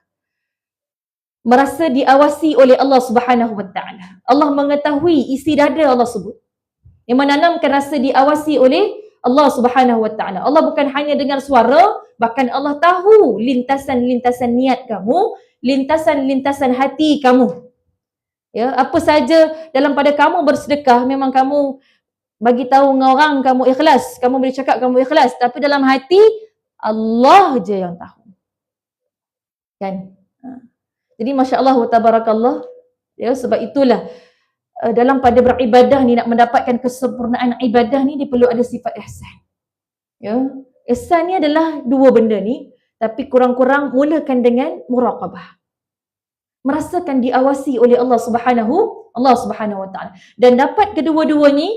Merasa diawasi oleh Allah Subhanahu Wa Taala. Allah mengetahui isi dada, Allah sebut. Yang menanamkan rasa diawasi oleh Allah Subhanahu Wa Taala. Allah bukan hanya dengar suara, bahkan Allah tahu lintasan-lintasan niat kamu, lintasan-lintasan hati kamu. Ya, apa saja dalam pada kamu bersedekah, memang kamu bagi tahu dengan orang kamu ikhlas, kamu boleh cakap kamu ikhlas, tapi dalam hati Allah je yang tahu. Kan? Jadi masya-Allah tabarakallah, ya, sebab itulah dalam pada beribadah ni, nak mendapatkan kesempurnaan ibadah ni, dia perlu ada sifat ihsan. Ya, ihsan ni adalah dua benda ni, tapi kurang-kurang mulakan dengan muraqabah. Merasakan diawasi oleh Allah Subhanahu Wa Taala. Dan dapat kedua-dua ni,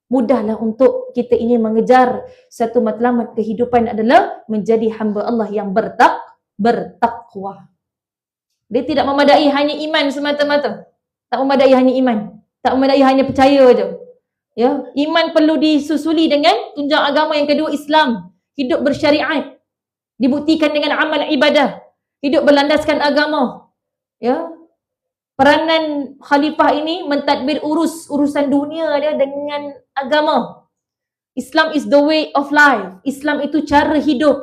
mudahlah untuk kita ini mengejar satu matlamat kehidupan adalah menjadi hamba Allah yang bertakwa. Dia tidak memadai hanya iman semata-mata. Tak memadai hanya iman. Tak memadai hanya percaya je. Ya, iman perlu disusuli dengan tunjang agama yang kedua, Islam. Hidup bersyariat. Dibuktikan dengan amal ibadah. Hidup berlandaskan agama. Ya. Peranan khalifah ini mentadbir urusan dunia dia dengan agama. Islam is the way of life. Islam itu cara hidup.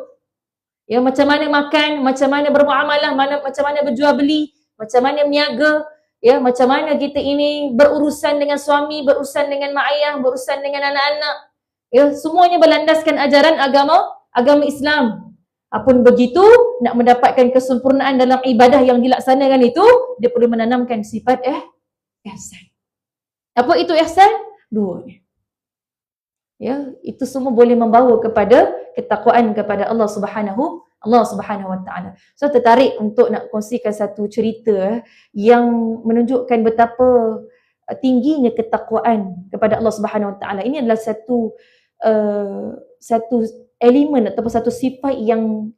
Ya, macam mana makan, macam mana bermuamalah, macam mana berjual beli, macam mana berniaga, ya, macam mana kita ini berurusan dengan suami, berurusan dengan mak ayah, berurusan dengan anak-anak. Ya, semuanya berlandaskan ajaran agama Islam. Apapun begitu, nak mendapatkan kesempurnaan dalam ibadah yang dilaksanakan itu, dia perlu menanamkan sifat ihsan. Apa itu ihsan? Dua ni. Ya, itu semua boleh membawa kepada ketakwaan kepada Allah Subhanahu Wa Taala. So tertarik untuk nak kongsikan satu cerita yang menunjukkan betapa tingginya ketakwaan kepada Allah Subhanahu Wa Taala. Ini adalah satu elemen ataupun satu sifat yang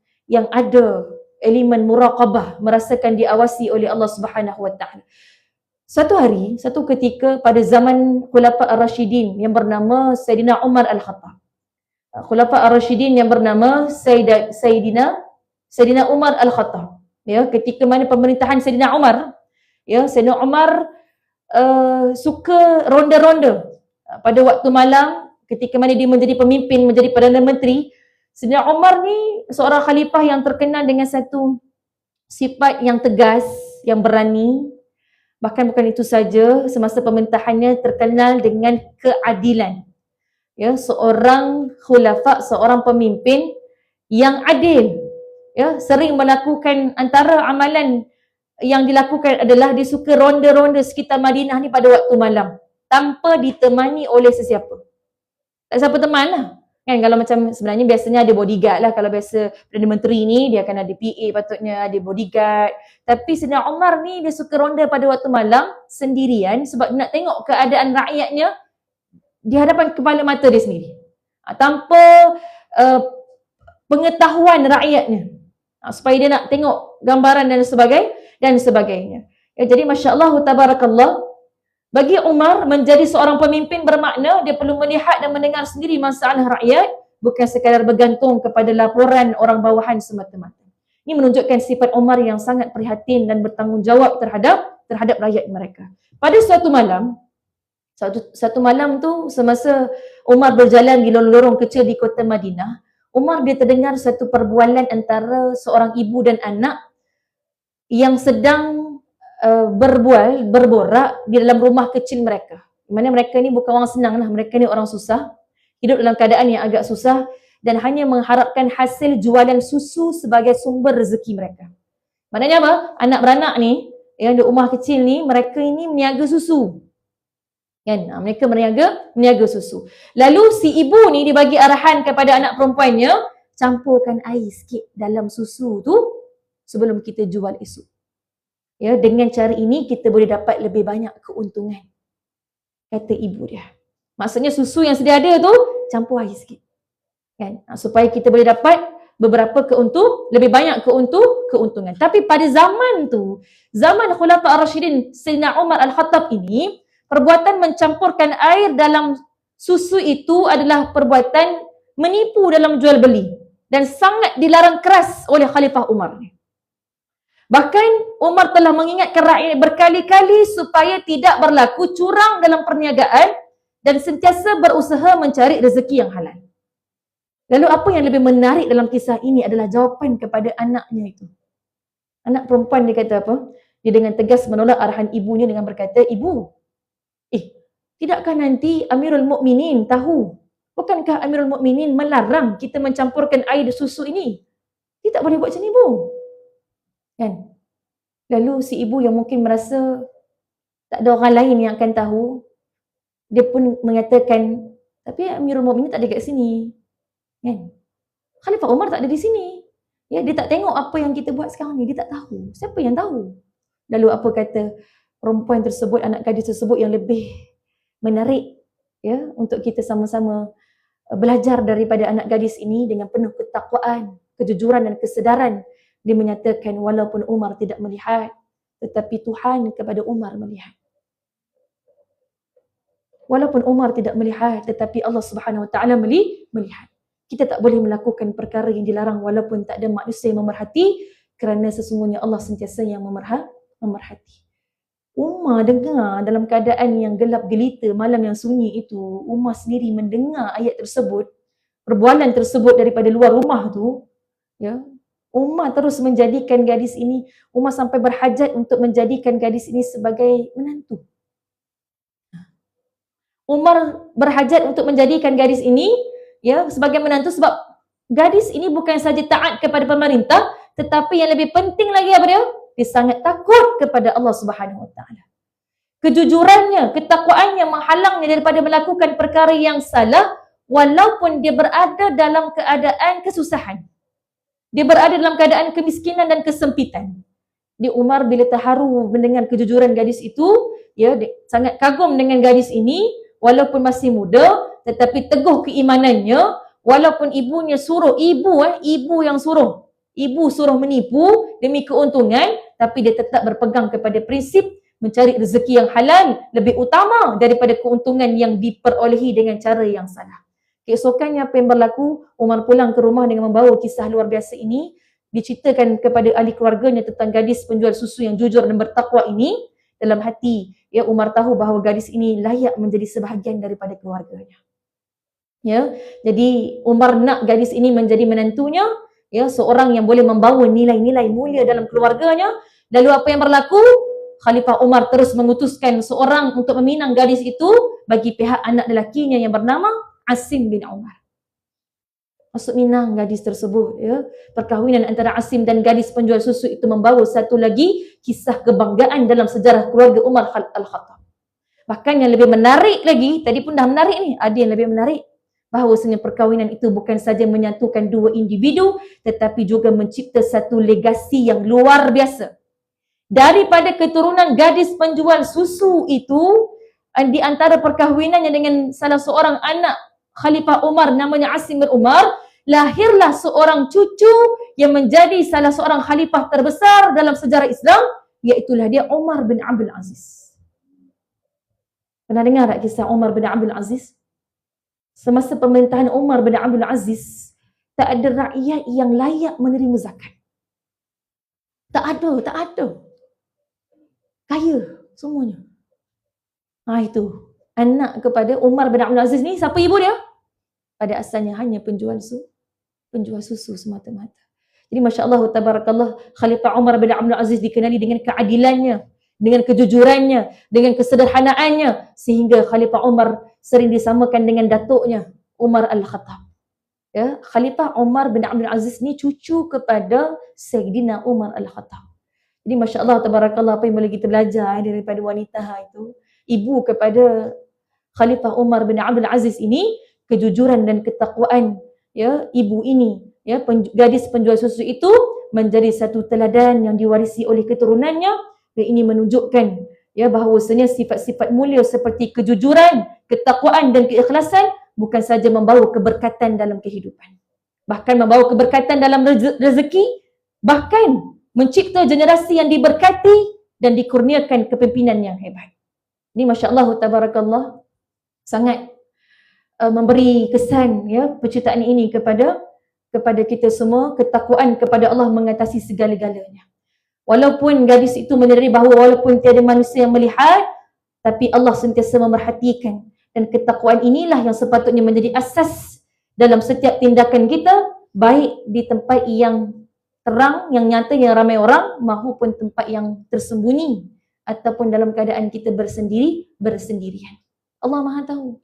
ada elemen muraqabah, merasakan diawasi oleh Allah Subhanahu Wa Taala. Satu hari, satu ketika pada zaman Khulafa Ar-Rasyidin yang bernama Sayyidina Umar Al-Khattab. Khulafa Ar-Rasyidin yang bernama Sayyidina Umar Al-Khattab. Ya, ketika mana pemerintahan Sayyidina Umar, ya, Sayyidina Umar suka ronda-ronda. Pada waktu malam, ketika mana dia menjadi pemimpin, menjadi Perdana Menteri, Sayyidina Umar ni seorang khalifah yang terkenal dengan satu sifat yang tegas, yang berani. Bahkan bukan itu saja, semasa pemerintahannya terkenal dengan keadilan. Ya, seorang khulafa, seorang pemimpin yang adil. Ya, sering melakukan, antara amalan yang dilakukan adalah dia suka ronda-ronda sekitar Madinah ni pada waktu malam tanpa ditemani oleh sesiapa. Tak siapa teman lah. Kan kalau macam sebenarnya biasanya ada bodyguard lah. Kalau biasa Perdana Menteri ni dia akan ada PA patutnya, ada bodyguard. Tapi Sayyidina Umar ni dia suka ronda pada waktu malam sendirian sebab nak tengok keadaan rakyatnya di hadapan kepala mata dia sendiri. Tanpa pengetahuan rakyatnya. Supaya dia nak tengok gambaran dan sebagainya. Ya, jadi masya-Allah tabarakallah, bagi Umar menjadi seorang pemimpin bermakna dia perlu melihat dan mendengar sendiri masalah rakyat bukan sekadar bergantung kepada laporan orang bawahan semata-mata. Ini menunjukkan sifat Umar yang sangat prihatin dan bertanggungjawab terhadap rakyat mereka. Pada suatu malam tu semasa Umar berjalan di lorong-lorong kecil di kota Madinah, Umar dia terdengar satu perbualan antara seorang ibu dan anak yang sedang berborak di dalam rumah kecil mereka. Di mana mereka ni bukan orang senang lah, mereka ni orang susah, hidup dalam keadaan yang agak susah dan hanya mengharapkan hasil jualan susu sebagai sumber rezeki mereka. Maknanya apa? Anak beranak ni yang di rumah kecil ni, mereka ini meniaga susu. Kan? Mereka meniaga susu. Lalu si ibu ni dibagi arahan kepada anak perempuannya, campurkan air sikit dalam susu tu sebelum kita jual esok. Ya, dengan cara ini kita boleh dapat lebih banyak keuntungan. Kata ibu dia. Maksudnya susu yang sedia ada tu campur air sikit. Kan? Supaya kita boleh dapat beberapa lebih banyak keuntungan. Tapi pada zaman tu, zaman Khulafa Ar-Rasyidin Sayyidina Umar Al-Khattab ini, perbuatan mencampurkan air dalam susu itu adalah perbuatan menipu dalam jual beli dan sangat dilarang keras oleh Khalifah Umar. Bahkan Umar telah mengingatkan rakyat berkali-kali supaya tidak berlaku curang dalam perniagaan dan sentiasa berusaha mencari rezeki yang halal. Lalu apa yang lebih menarik dalam kisah ini adalah jawapan kepada anaknya itu. Anak perempuan dia kata apa? Dia dengan tegas menolak arahan ibunya dengan berkata, "Ibu, tidakkah nanti Amirul Mukminin tahu? Bukankah Amirul Mukminin melarang kita mencampurkan air di susu ini? Kita tak boleh buat macam ni, Bu." Kan? Lalu si ibu yang mungkin merasa tak ada orang lain yang akan tahu, dia pun mengatakan, "Tapi Amirul Mukminin tak ada kat sini." Kan? Khalifah Umar tak ada di sini. Ya, dia tak tengok apa yang kita buat sekarang ni, dia tak tahu. Siapa yang tahu? Lalu apa kata perempuan tersebut, anak gadis tersebut yang lebih menarik ya untuk kita sama-sama belajar daripada anak gadis ini dengan penuh ketakwaan, kejujuran dan kesedaran. Dia menyatakan walaupun Umar tidak melihat, tetapi Tuhan kepada Umar melihat. Walaupun Umar tidak melihat, tetapi Allah Subhanahu Wa Taala melihat. Kita tak boleh melakukan perkara yang dilarang walaupun tak ada manusia yang memerhati, kerana sesungguhnya Allah sentiasa yang memerhati. Umar dengar dalam keadaan yang gelap gelita, malam yang sunyi itu, Umar sendiri mendengar ayat tersebut, perbualan tersebut daripada luar rumah tu, ya. Umar terus menjadikan gadis ini, Umar sampai berhajat untuk menjadikan gadis ini sebagai menantu. Umar berhajat untuk menjadikan gadis ini ya sebagai menantu sebab gadis ini bukan saja taat kepada pemerintah, tetapi yang lebih penting lagi apa dia? Dia sangat takut kepada Allah Subhanahu Wa Taala. Kejujurannya, ketakwaannya menghalangnya daripada melakukan perkara yang salah walaupun dia berada dalam keadaan kesusahan. Dia berada dalam keadaan kemiskinan dan kesempitan. Di Umar bila terharu mendengar kejujuran gadis itu, ya, dia sangat kagum dengan gadis ini walaupun masih muda, tetapi teguh keimanannya walaupun ibunya suruh, ibu yang suruh. Ibu suruh menipu demi keuntungan, tapi dia tetap berpegang kepada prinsip mencari rezeki yang halal lebih utama daripada keuntungan yang diperolehi dengan cara yang salah. Keesokannya apa yang berlaku, Umar pulang ke rumah dengan membawa kisah luar biasa ini, diceritakan kepada ahli keluarganya tentang gadis penjual susu yang jujur dan bertakwa ini. Dalam hati, ya, Umar tahu bahawa gadis ini layak menjadi sebahagian daripada keluarganya. Ya, jadi Umar nak gadis ini menjadi menantunya, ya, seorang yang boleh membawa nilai-nilai mulia dalam keluarganya. Lalu apa yang berlaku? Khalifah Umar terus mengutuskan seorang untuk meminang gadis itu bagi pihak anak lelakinya yang bernama Asim bin Umar. Maksud minang gadis tersebut, ya. Perkahwinan antara Asim dan gadis penjual susu itu membawa satu lagi kisah kebanggaan dalam sejarah keluarga Umar Al-Khattab. Bahkan yang lebih menarik lagi, tadi pun dah menarik ni, ada yang lebih menarik, bahawasanya perkahwinan itu bukan saja menyatukan dua individu, tetapi juga mencipta satu legasi yang luar biasa. Daripada keturunan gadis penjual susu itu, di antara perkahwinannya dengan salah seorang anak Khalifah Umar namanya Asim bin Umar, lahirlah seorang cucu yang menjadi salah seorang khalifah terbesar dalam sejarah Islam, iaitulah dia Umar bin Abdul Aziz. Pernah dengar tak kisah Umar bin Abdul Aziz? Semasa pemerintahan Umar bin Abdul Aziz, tak ada rakyat yang layak menerima zakat. Tak ada. Kaya semuanya. Itu. Anak kepada Umar bin Abdul Aziz ni, siapa ibu dia? Pada asalnya hanya penjual susu semata-mata. Jadi Masya Allah, tabarakallah, Khalifah Umar bin Abdul Aziz dikenali dengan keadilannya, dengan kejujurannya, dengan kesederhanaannya, sehingga Khalifah Umar sering disamakan dengan datuknya, Umar Al-Khattab. Ya, Khalifah Umar bin Abdul Aziz ni cucu kepada Sayyidina Umar Al-Khattab. Jadi Masya Allah, tabarakallah, apa yang boleh kita belajar daripada wanita itu, ibu kepada Khalifah Umar bin Abdul Aziz ini, kejujuran dan ketakwaan, ya, ibu ini, ya, gadis penjual susu itu menjadi satu teladan yang diwarisi oleh keturunannya, dan ini menunjukkan, ya, bahawasanya sifat-sifat mulia seperti kejujuran, ketakwaan dan keikhlasan bukan saja membawa keberkatan dalam kehidupan, bahkan membawa keberkatan dalam rezeki, bahkan mencipta generasi yang diberkati dan dikurniakan kepimpinan yang hebat. Ini Masya Allah, tabarakallah, sangat memberi kesan, ya, penciptaan ini kepada kita semua, ketakwaan kepada Allah mengatasi segala-galanya. Walaupun gadis itu menyadari bahawa walaupun tiada manusia yang melihat, tapi Allah sentiasa memerhatikan, dan ketakwaan inilah yang sepatutnya menjadi asas dalam setiap tindakan kita, baik di tempat yang terang, yang nyata, yang ramai orang, maupun tempat yang tersembunyi, ataupun dalam keadaan kita bersendirian. Allah Maha tahu.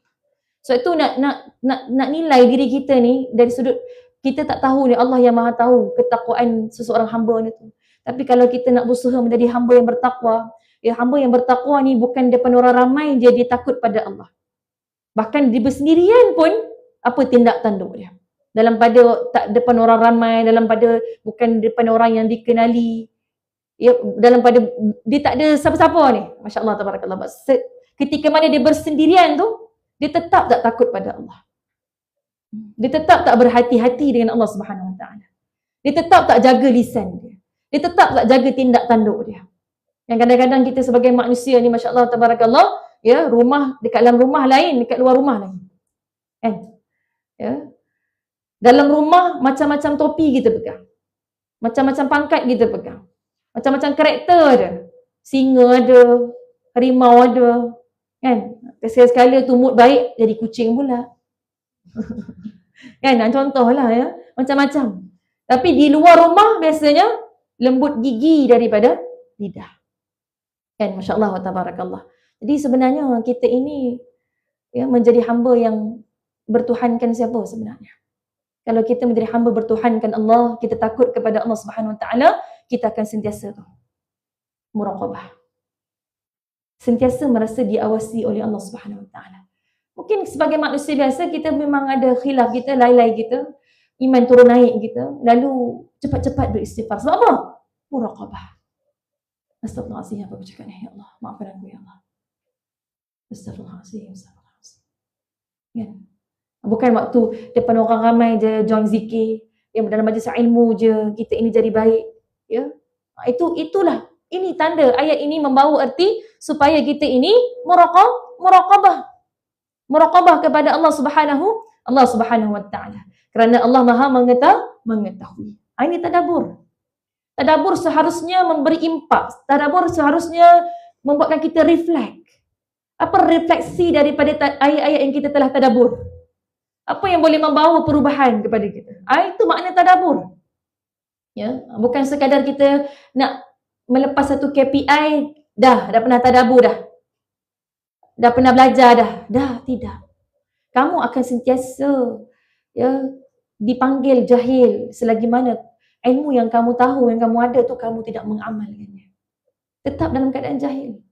So itu nak nilai diri kita ni dari sudut kita tak tahu ni, Allah yang Maha tahu ketakwaan seseorang hamba ni tu. Tapi kalau kita nak berusaha menjadi hamba yang bertakwa, ya, hamba yang bertakwa ni bukan depan orang ramai dia takut pada Allah. Bahkan di bersendirian pun apa tindak tanduk dia. Dalam pada tak depan orang ramai, dalam pada bukan depan orang yang dikenali. Ya, dalam pada dia tak ada siapa-siapa ni. Masya-Allah, tabarakallah. Ketika mana dia bersendirian tu, dia tetap tak takut pada Allah. Dia tetap tak berhati-hati dengan Allah Subhanahu Wa Taala. Dia tetap tak jaga lisan dia. Dia tetap tak jaga tindak tanduk dia. Yang kadang-kadang kita sebagai manusia ni, masya-Allah, tabarakallah, ya, rumah dekat dalam rumah lain, dekat luar rumah lain. Kan? Ya. Dalam rumah macam-macam topi kita pegang. Macam-macam pangkat kita pegang. Macam-macam karakter ada. Singa ada, harimau ada. Kan? Sekali-sekala tu mood baik jadi kucing pula. Kan? Contohlah, ya. Macam-macam. Tapi di luar rumah biasanya lembut gigi daripada lidah. Kan? Masya-Allah wa tabarakallah. Jadi sebenarnya kita ini, ya, menjadi hamba yang bertuhankan siapa sebenarnya? Kalau kita menjadi hamba bertuhankan Allah, kita takut kepada Allah Subhanahu Wa Taala, kita akan sentiasa muraqabah. Sentiasa merasa diawasi oleh Allah Subhanahu Wa Taala. Mungkin sebagai manusia biasa kita memang ada khilaf kita, lai-lai kita, iman turun naik kita, lalu cepat-cepat beristighfar. Sebab apa? Muraqabah. Astagfirullahaladzim, apa aku cakap ni? Ya Allah, maafkan aku, ya Allah. Astagfirullahaladzim. Ya. Bukan waktu depan orang ramai je join zikir, yang dalam majlis ilmu je kita ini jadi baik, ya. Itulah, ini tanda ayat ini membawa erti supaya kita ini muraqabah kepada Allah Subhanahu Wa Taala. Kerana Allah Maha mengetahui. Ini tadabbur. Tadabbur seharusnya memberi impak. Tadabbur seharusnya membuatkan kita reflect. Apa refleksi daripada ayat-ayat yang kita telah tadabbur? Apa yang boleh membawa perubahan kepada kita? Itu makna tadabbur. Ya, bukan sekadar kita nak melepas satu KPI, dah pernah tadabbur dah. Dah pernah belajar dah, tidak. Kamu akan sentiasa, ya, dipanggil jahil selagi mana ilmu yang kamu tahu, yang kamu ada tu kamu tidak mengamalkannya. Tetap dalam keadaan jahil.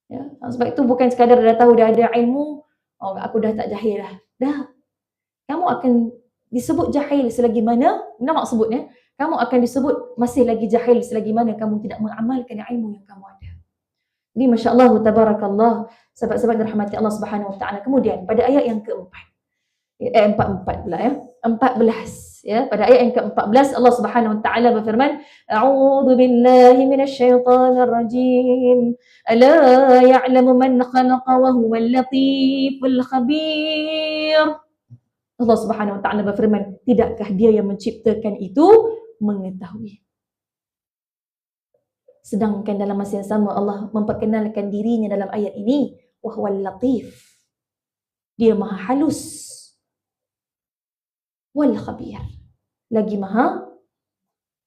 Ya, sebab itu bukan sekadar dah tahu dah ada ilmu, oh aku dah tak jahil dah. Dah. Kamu akan disebut jahil selagi mana, nama sebutnya, kamu akan disebut masih lagi jahil selagi mana kamu tidak mengamalkan ilmu yang kamu ada. Jadi masya-Allah tabarakallah, sahabat-sahabat dirahmati Allah Subhanahu Wa Taala. Kemudian pada ayat yang keempat, 14 pula, ya. 14, Ya, pada ayat yang ke-14 Allah Subhanahu wa taala berfirman, A'udzu billahi minasyaitonir rajim. Ala ya'lamu man khalaqa wa huwal latiful khabir. Allah Subhanahu wa taala berfirman, tidakkah dia yang menciptakan itu mengetahui. Sedangkan dalam masa yang sama Allah memperkenalkan dirinya dalam ayat ini, wa huwal latif. Dia maha halus. Wal khabir. Lagi maha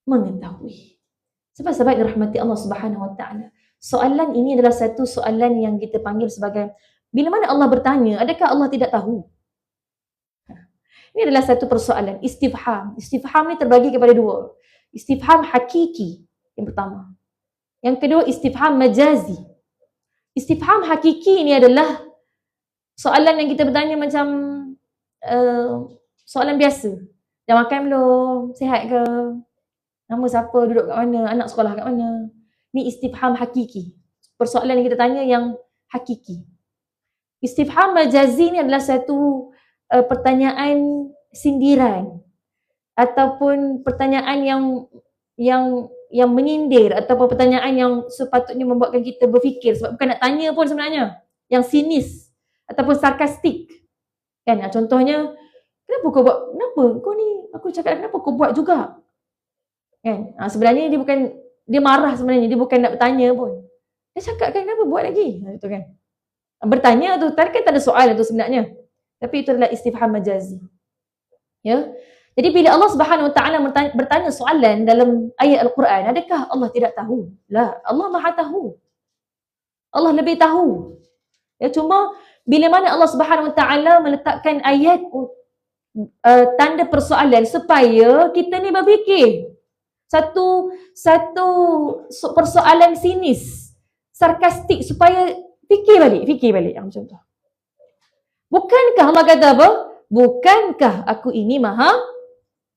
mengetahui. Sebab-sebab dirahmati Allah Subhanahu wa taala. Soalan ini adalah satu soalan yang kita panggil sebagai, bila mana Allah bertanya, adakah Allah tidak tahu? Ini adalah satu persoalan, istifham. Istifham ni terbagi kepada dua. Istifham hakiki, yang pertama. Yang kedua, istifham majazi. Istifham hakiki ni adalah soalan yang kita bertanya macam soalan biasa. Dah makan belum? Sihat ke? Nama siapa? Duduk kat mana? Anak sekolah kat mana? Ni istifham hakiki. Persoalan yang kita tanya yang hakiki. Istifham majazi ni adalah satu pertanyaan sindiran ataupun pertanyaan yang menyindir ataupun pertanyaan yang sepatutnya membuatkan kita berfikir, sebab bukan nak tanya pun sebenarnya, yang sinis ataupun sarkastik kan. Contohnya, kenapa kau buat, kenapa kau ni, aku cakap kenapa kau buat juga kan. Sebenarnya dia bukan, dia marah sebenarnya, dia bukan nak bertanya pun, dia cakap kan kenapa buat lagi, itu kan. Bertanya tu tadi kan tak ada soal tu sebenarnya, tapi itu adalah istifham majazi. Ya. Jadi bila Allah Subhanahu wa taala bertanya soalan dalam ayat Al-Quran, adakah Allah tidak tahu? La, Allah Maha tahu. Allah lebih tahu. Ya, cuma bila mana Allah Subhanahu wa taala meletakkan ayat tanda persoalan supaya kita ni berfikir. Satu persoalan sinis, sarkastik, supaya fikir balik macam tu. Bukankah Allah kata apa? Bukankah aku ini maha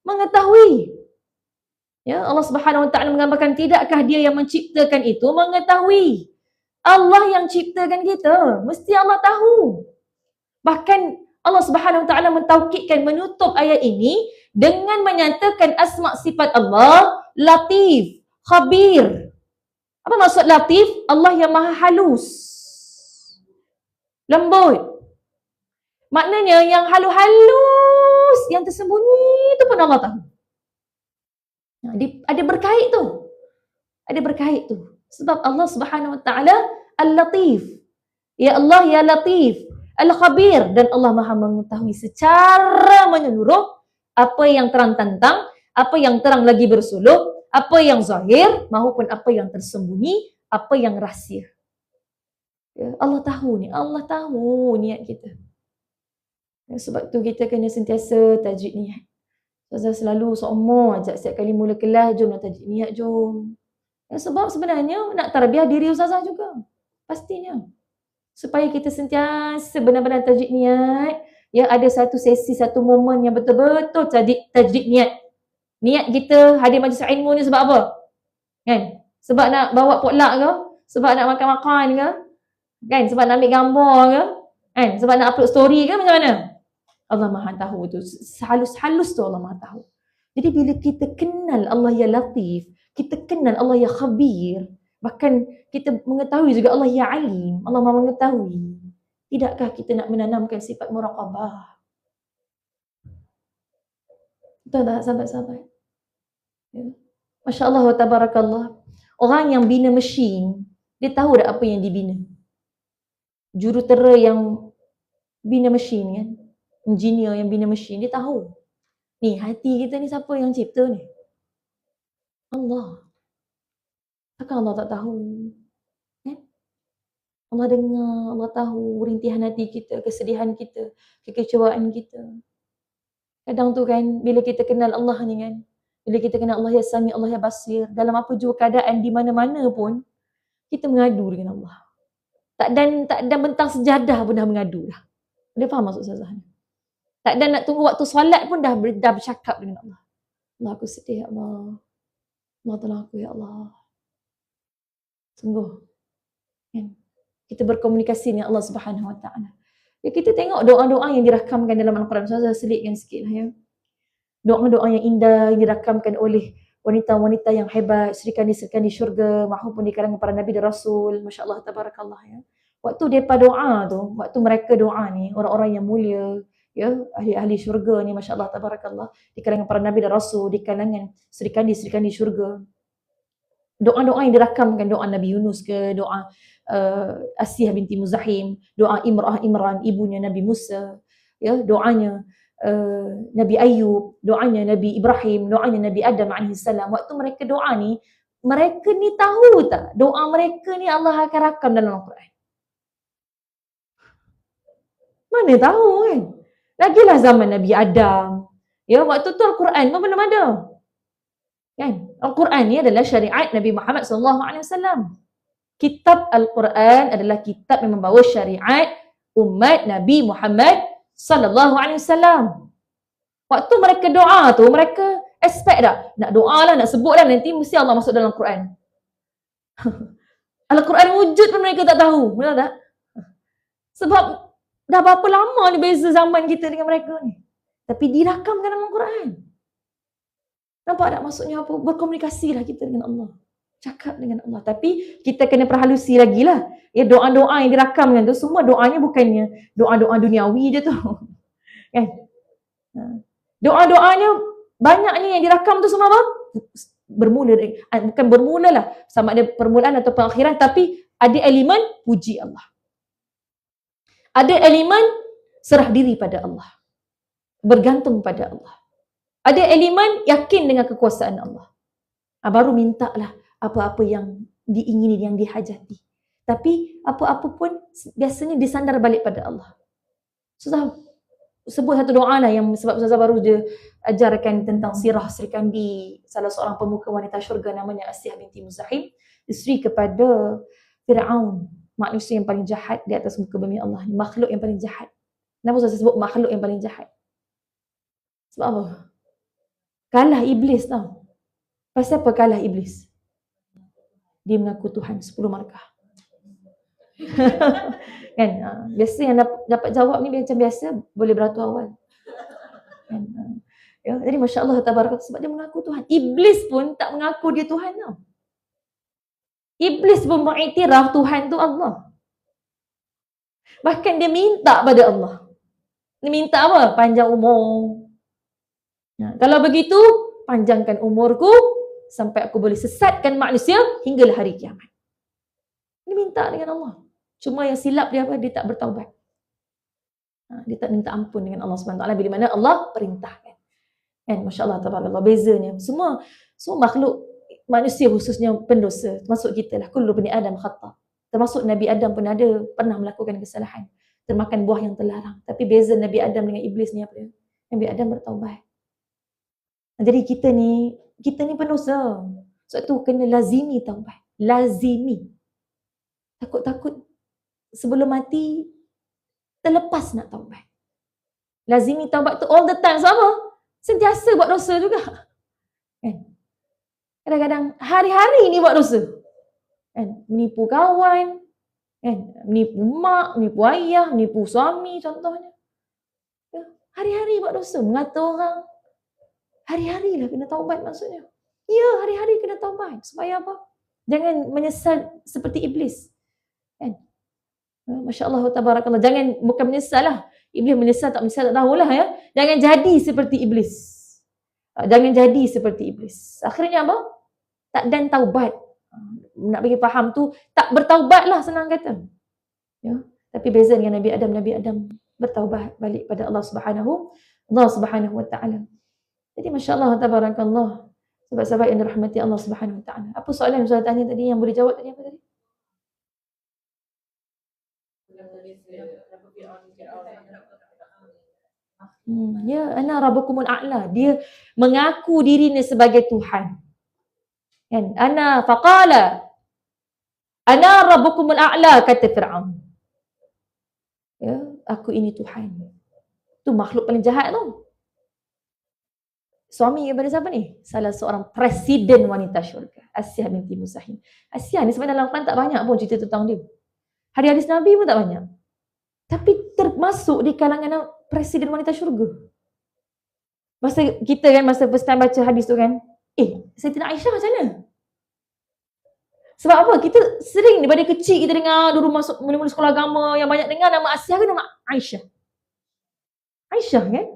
mengetahui? Ya, Allah Subhanahu wa taala menggambarkan, tidakkah dia yang menciptakan itu mengetahui? Allah yang ciptakan kita, mesti Allah tahu. Bahkan Allah Subhanahu wa taala mentaukidkan, menutup ayat ini dengan menyatakan asma sifat Allah, Latif, Khabir. Apa maksud Latif? Allah yang maha halus, lembut. Maknanya yang halus, yang tersembunyi itu pun Allah tahu. Ada berkait tu. Ada berkait tu. Sebab Allah Subhanahu wa taala Al-Latif. Ya Allah ya Latif, Al-Khabir, dan Allah Maha mengetahui secara menyeluruh apa yang terang tentang, apa yang terang lagi bersuluk, apa yang zahir maupun apa yang tersembunyi, apa yang rahsia. Ya, Allah tahu ni, Allah tahu niat kita. Sebab tu kita kena sentiasa tajwid niat. Ustazah selalu seumur ajak setiap kali mula kelas, jom nak tajwid niat, jom. Sebab sebenarnya nak tarbiyah diri Ustazah juga. Pastinya. Supaya kita sentiasa benar-benar tajwid niat. Ya, ada satu sesi, satu momen yang betul-betul tajwid niat. Niat kita hadir majlis ilmu ni sebab apa? Kan? Sebab nak bawa potluck ke? Sebab nak makan-makan ke? Kan? Sebab nak ambil gambar ke? Kan? Sebab nak upload story ke? Macam mana? Allah Maha tahu tu. Halus-halus tu Allah Maha tahu. Jadi bila kita kenal Allah ya Latif, kita kenal Allah ya Khabir, bahkan kita mengetahui juga Allah ya Alim, Allah Maha mengetahui, tidakkah kita nak menanamkan sifat muraqabah? Betul tak sahabat-sahabat? Ya. Masya Allah wa tabarakallah. Orang yang bina mesin, dia tahu tak apa yang dibina. Jurutera yang bina mesin kan, engineer yang bina mesin, dia tahu. Ni hati kita ni siapa yang cipta ni? Allah. Takkan Allah tak tahu? Kan? Allah dengar, Allah tahu rintihan hati kita, kesedihan kita, kekecewaan kita. Kadang tu kan, bila kita kenal Allah ni kan, bila kita kenal Allah ya Sami, Allah ya Basir, dalam apa jua keadaan, di mana-mana pun, kita mengadu dengan Allah. Tak ada bentang sejadah pun dah mengadu dah. Dia faham maksud Ustazah ni? Tak ada nak tunggu waktu solat pun dah bercakap dengan Allah. Allah, aku sedih ya Allah. Allah tolong aku ya Allah. Sungguh. Kan? Kita berkomunikasi dengan Allah Subhanahu wa taala. Ya, kita tengok doa-doa yang dirakamkan dalam Al-Quran. Ustazah selitkan sikit lah ya. doa-doa yang indah yang dirakamkan oleh wanita-wanita yang hebat, serikandi-serikandi syurga maupun di kalangan para nabi dan rasul. Masya-Allah tabarakallah ya. Waktu depa doa tu, waktu mereka doa ni, orang-orang yang mulia, ya, ahli-ahli syurga ni, masya-Allah tabarakallah, di kalangan para nabi dan rasul, di kalangan serikandi-serikandi syurga. Doa-doa yang dirakamkan, doa Nabi Yunus ke, doa Asiyah binti Muzahim, doa Imran, ibunya Nabi Musa, ya, doanya Nabi Ayub, doanya Nabi Ibrahim, doanya Nabi Adam AS. Waktu mereka doa ni, mereka ni tahu tak doa mereka ni Allah akan rakam dalam Al-Quran? Mana tahu kan? Lagilah zaman Nabi Adam, ya, waktu tu Al-Quran pun belum ada. Kan? Al-Quran ni adalah syariat Nabi Muhammad SAW. Kitab Al-Quran adalah kitab yang membawa syariat umat Nabi Muhammad SAW. Waktu mereka doa tu, mereka expect tak? Nak doa lah, nak sebut lah, nanti mesti Allah masuk dalam Al-Quran. Al-Quran wujud pun mereka tak tahu. Betul tak? Sebab dah berapa lama ni beza zaman kita dengan mereka ni. Tapi dirakamkan dalam Al-Quran. Nampak tak maksudnya apa? Berkomunikasi lah kita dengan Allah. Cakap dengan Allah. Tapi kita kena perhalusi lagi lah. Ya, doa-doa yang dirakamkan tu, semua doanya bukannya doa-doa duniawi je tu. Kan? Doa-doanya banyaknya yang dirakam tu semua apa? Bermula, bukan bermula lah. Sama ada permulaan atau pengakhiran. Tapi ada elemen puji Allah. Ada elemen serah diri pada Allah. Bergantung pada Allah. Ada elemen yakin dengan kekuasaan Allah. Baru mintalah apa-apa yang diingini, yang dihajati. Tapi apa-apa pun biasanya disandar balik pada Allah. Susah sebut satu doa lah yang sebab Ustazah baru je ajarkan tentang sirah serikandi salah seorang pemuka wanita syurga namanya Asiyah binti Muzahim, isteri kepada Fir'aun, manusia yang paling jahat di atas muka bumi Allah ni, makhluk yang paling jahat. Kenapa Ustazah sebut makhluk yang paling jahat? Sebab apa? Kalah iblis tau. Pasal apa kalah iblis? Dia mengaku Tuhan 10 markah. Kan? Biasa yang dapat jawab ni macam biasa, boleh beratur awal. Kan? Ya, jadi Masya Allah tabarakallah, sebab dia mengaku Tuhan. Iblis pun tak mengaku dia Tuhan tau. Iblis pun mengiktiraf Tuhan tu Allah. Bahkan dia minta pada Allah. Dia minta apa? Panjang umur. Kalau begitu, panjangkan umurku sampai aku boleh sesatkan manusia hinggalah hari kiamat. Dia minta dengan Allah. Cuma yang silap dia apa? Dia tak bertaubat. Dia tak minta ampun dengan Allah SWT bila mana Allah perintahkan. Kan? Masya Allah, tabarakallah, bezanya. Semua makhluk manusia khususnya pendosa, termasuk kita lah. Kullu bani Adam khata'. Termasuk Nabi Adam pun pernah melakukan kesalahan. Termakan buah yang terlarang. Tapi beza Nabi Adam dengan iblis ni apa dia? Nabi Adam bertaubat. Jadi kita ni pendosa. Sebab tu kena lazimi taubat. Lazimi. Takut-takut sebelum mati terlepas nak taubat. Lazimi taubat tu all the time. Sebab apa? Sentiasa buat dosa juga. Kan? Kadang-kadang hari-hari ni buat dosa. Kan? Menipu kawan, kan? Menipu mak, menipu ayah, menipu suami contohnya. Ya? Hari-hari buat dosa. Mengata orang. Hari-hari lah kena taubat maksudnya. Ya, hari-hari kena taubat. Supaya apa? Jangan menyesal seperti iblis. Kan? Masya Allah, tabarakallah. Jangan, bukan menyesal lah. Iblis menyesal tak tahulah ya. Jangan jadi seperti iblis. Jangan jadi seperti iblis. Akhirnya apa? Tak dan taubat. Nak bagi faham tu, tak bertaubat lah senang kata. Ya? Tapi beza dengan Nabi Adam bertaubat balik pada Allah Subhanahu wa ta'ala. Jadi Masya Allah, tabarakallah. Sahabat-sahabat yang dirahmati Allah Subhanahu wa ta'ala. Apa soalan yang saya tanya tadi yang boleh jawab tadi apa tadi? Ya, ana rabbukumul a'la. Dia mengaku dirinya sebagai Tuhan. Kan? Ana faqala ana rabbukumul a'la, kata Fir'aun. Ya, aku ini Tuhan. Tu makhluk paling jahat tu. Suami kepada siapa ni? Salah seorang presiden wanita syurga, Asiyah binti Muzahim. Asiyah ni sebenarnya dalam Al-Quran tak banyak pun cerita tentang dia. Hadis Nabi pun tak banyak. Tapi termasuk di kalangan presiden wanita syurga. Masa kita kan, masa first time baca hadis tu kan, Sayyidatina Aisyah macam mana? Sebab apa? Kita sering daripada kecil kita dengar dulu masuk mula-mula sekolah agama yang banyak dengar nama Asiyah ke nama Aisyah? Aisyah kan?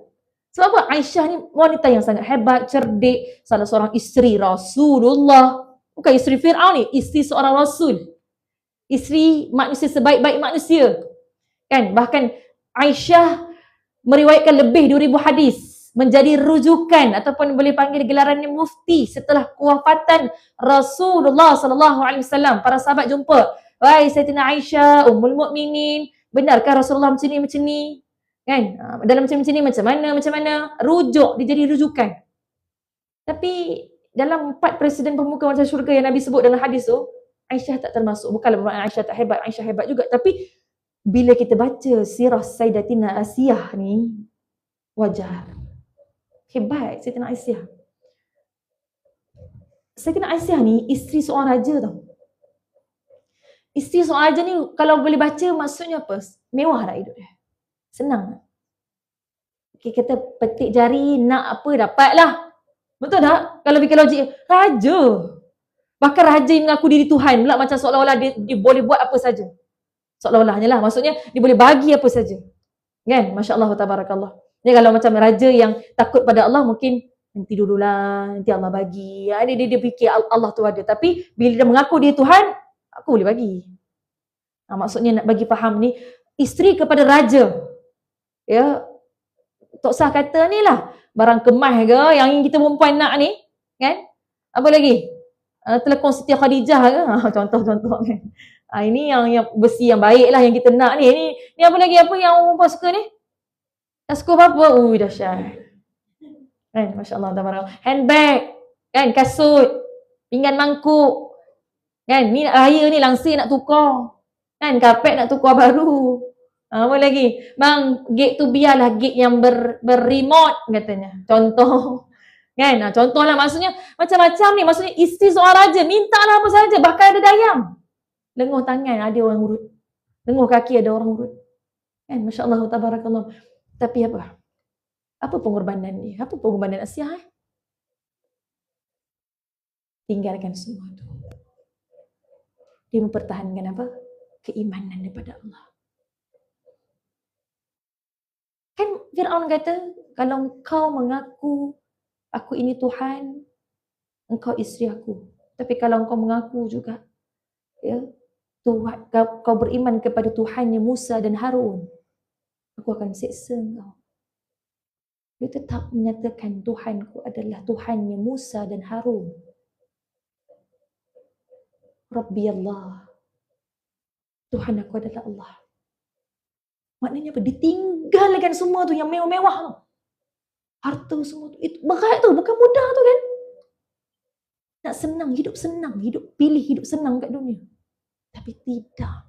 Sebab apa? Aisyah ni wanita yang sangat hebat, cerdik, salah seorang isteri Rasulullah. Bukan isteri Fir'aun ni, isteri seorang Rasul. Isteri manusia sebaik-baik manusia. Kan? Bahkan Aisyah meriwayatkan lebih 2000 hadis, menjadi rujukan ataupun boleh panggil gelarannya mufti setelah kewafatan Rasulullah sallallahu alaihi wasallam. Para sahabat jumpa, "Wahai Sayyidatina Aisyah, Ummul Mukminin, benarkah Rasulullah macam ni?" Kan? Dalam macam ni macam mana? Rujuk, dia jadi rujukan. Tapi dalam 4 presiden pemuka masuk syurga yang Nabi sebut dalam hadis tu, Aisyah tak termasuk. Bukanlah bermakna Aisyah tak hebat, Aisyah hebat juga. Tapi bila kita baca sirah Sayyidatina Asiyah ni, wajar. Hebat Sayyidatina Aisyah. Sayyidatina Aisyah ni isteri seorang raja tau. Isteri seorang raja ni kalau boleh baca maksudnya apa? Mewah tak hidup dia? Senang. Okay, kata petik jari nak apa dapatlah. Betul tak? Kalau fikir logik, raja. Bahkan raja yang mengaku diri Tuhan pula macam seolah-olah dia boleh buat apa saja. Seolah-olahnya lah. Maksudnya dia boleh bagi apa saja. Kan? Masya Allah, tabarakallah. Jadi kalau macam raja yang takut pada Allah mungkin nanti dululah, nanti Allah bagi. Dia fikir Allah tu ada. Tapi bila dia mengaku dia Tuhan, aku boleh bagi. Maksudnya nak bagi faham ni, isteri kepada raja. Ya, Tok Sah kata ni lah, barang kemas ke yang kita perempuan nak ni, kan? Apa lagi? Telekong Siti Khadijah ke? Contoh-contoh kan. Ini yang besi yang baik lah yang kita nak ni. Ni apa lagi? Apa yang perempuan suka ni? Tak suka apa-apa? Dahsyat. Kan? Masya Allah. Handbag. Kan? Kasut. Pinggan mangkuk. Kan? Ni nak raya ni, langsir nak tukar. Kan? Karpet nak tukar baru. Apa lagi? Bang, gate tu biarlah gate yang berremote katanya. Contoh. Kan? Contohlah maksudnya macam-macam ni. Maksudnya isteri seorang raja. Minta lah apa saja. Bahkan ada dayang. Lenguh tangan ada orang urut. Lenguh kaki ada orang urut. Kan? Masya Allah. Tabarakallah. Tapi apa? Apa pengorbanan dia? Apa pengorbanan Asiyah? Tinggalkan semua tu. Dia mempertahankan apa? Keimanan daripada Allah. Kan Fir'aun kata, kalau engkau mengaku aku ini Tuhan, engkau isteri aku. Tapi kalau engkau mengaku juga, ya, Tuhan, kau beriman kepada Tuhannya Musa dan Harun, aku akan seksa engkau. Dia tetap menyatakan Tuhanku adalah Tuhannya Musa dan Harun. Rabbi Allah. Tuhan aku adalah Allah. Maknanya apa? Ditinggalkan semua tu yang mewah-mewah tu. Harta semua tu. Itu berat tu, bukan mudah tu kan. Nak senang, pilih hidup senang kat dunia. Tapi tidak.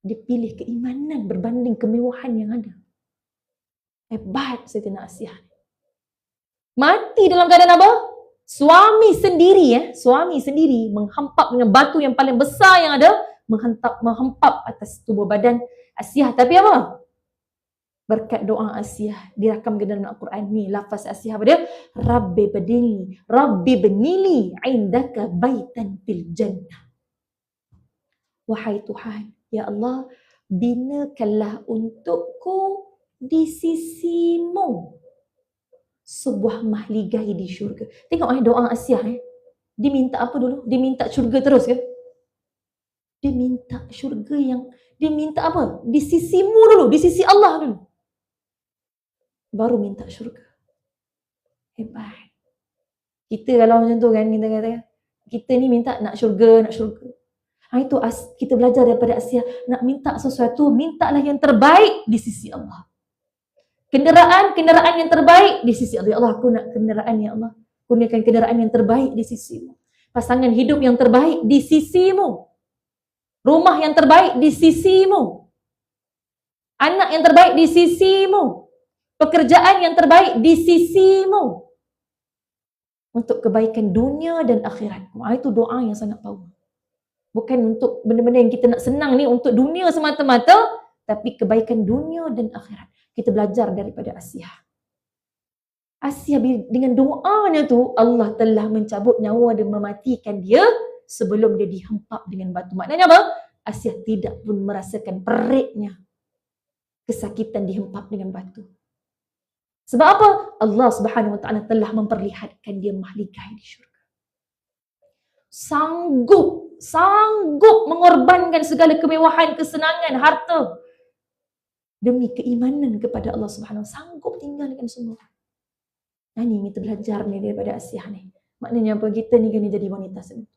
Dia pilih keimanan berbanding kemewahan yang ada. Hebat Sayyidatina Asiyah. Mati dalam keadaan apa? Suami sendiri menghampap dengan batu yang paling besar yang ada, menghempap atas tubuh badan Asiyah. Tapi apa? Berkat doa Asiyah dirakam ke dalam Al-Quran ni, lafaz Asiyah apa dia? Rabbi benili indaka baitan fil jannah. Wahai Tuhan, ya Allah, binakanlah untukku di sisimu sebuah mahligai di syurga. Tengok doa Asiyah. Dia minta apa dulu? Dia minta syurga terus ke? Dia minta syurga yang, dia minta apa? Di sisimu dulu, di sisi Allah dulu. Baru minta syurga. Hebat. Kita kalau macam tu kan, kita ni minta nak syurga. Itu kita belajar daripada Asiyah. Nak minta sesuatu, mintalah yang terbaik di sisi Allah. Kenderaan yang terbaik di sisi Allah. Ya Allah, aku nak kenderaan, ya Allah. Kurniakan kenderaan yang terbaik di sisimu. Pasangan hidup yang terbaik di sisimu. Rumah yang terbaik di sisimu. Anak yang terbaik di sisimu. Pekerjaan yang terbaik di sisimu. Untuk kebaikan dunia dan akhirat. Itu doa yang sangat power. Bukan untuk benda-benda yang kita nak senang ni untuk dunia semata-mata, tapi kebaikan dunia dan akhirat. Kita belajar daripada Asiyah. Asia dengan doanya tu, Allah telah mencabut nyawa dan mematikan dia sebelum dia dihempap dengan batu. Maknanya apa? Asia tidak pun merasakan periknya kesakitan dihempap dengan batu. Sebab apa? Allah Subhanahu Wa Taala telah memperlihatkan dia mahligai di syurga. Sanggup mengorbankan segala kemewahan, kesenangan, harta demi keimanan kepada Allah Subhanahu Wa Taala. Sanggup tinggalkan semua. Ini kita belajar ni daripada Asia ni. Maknanya apa? Kita ni kena jadi wanita seni.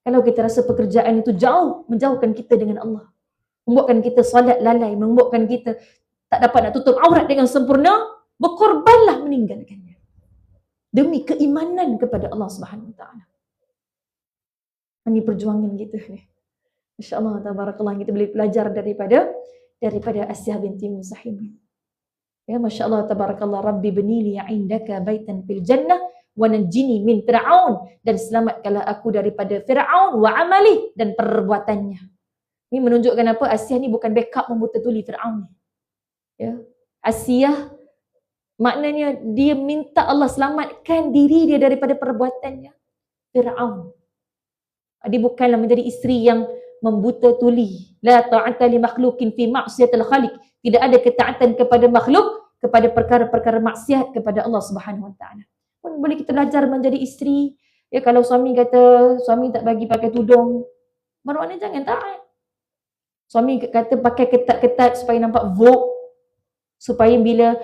Kalau kita rasa pekerjaan itu menjauhkan kita dengan Allah, membuatkan kita solat lalai, membuatkan kita tak dapat nak tutup aurat dengan sempurna, berkorbanlah meninggalkannya demi keimanan kepada Allah Subhanahu Wa Taala. Ini perjuangan kita ni. Masya-Allah, tabarakallah, kita boleh belajar daripada Asia binti Muzahim. Ya, masya-Allah, tabarakallah, Rabbi bnili indaka baitan fil jannah wa najjini min Fir'aun, dan selamatkanlah aku daripada Fir'aun wa amali, dan perbuatannya. Ini menunjukkan apa? Asia ni bukan backup membuta tuli Fir'aun ni. Ya. Asia maknanya dia minta Allah selamatkan diri dia daripada perbuatannya Fir'aun. Dia bukanlah menjadi isteri yang membuta tuli. La ta'ata li makhlukin fi ma'siyatil khaliq. Tidak ada ketaatan kepada makhluk kepada perkara-perkara maksiat kepada Allah Subhanahu Wa Taala. Pun boleh kita belajar menjadi isteri. Ya, kalau suami kata suami tak bagi pakai tudung, maknanya jangan taat. Suami kata pakai ketat-ketat supaya nampak vogue, supaya bila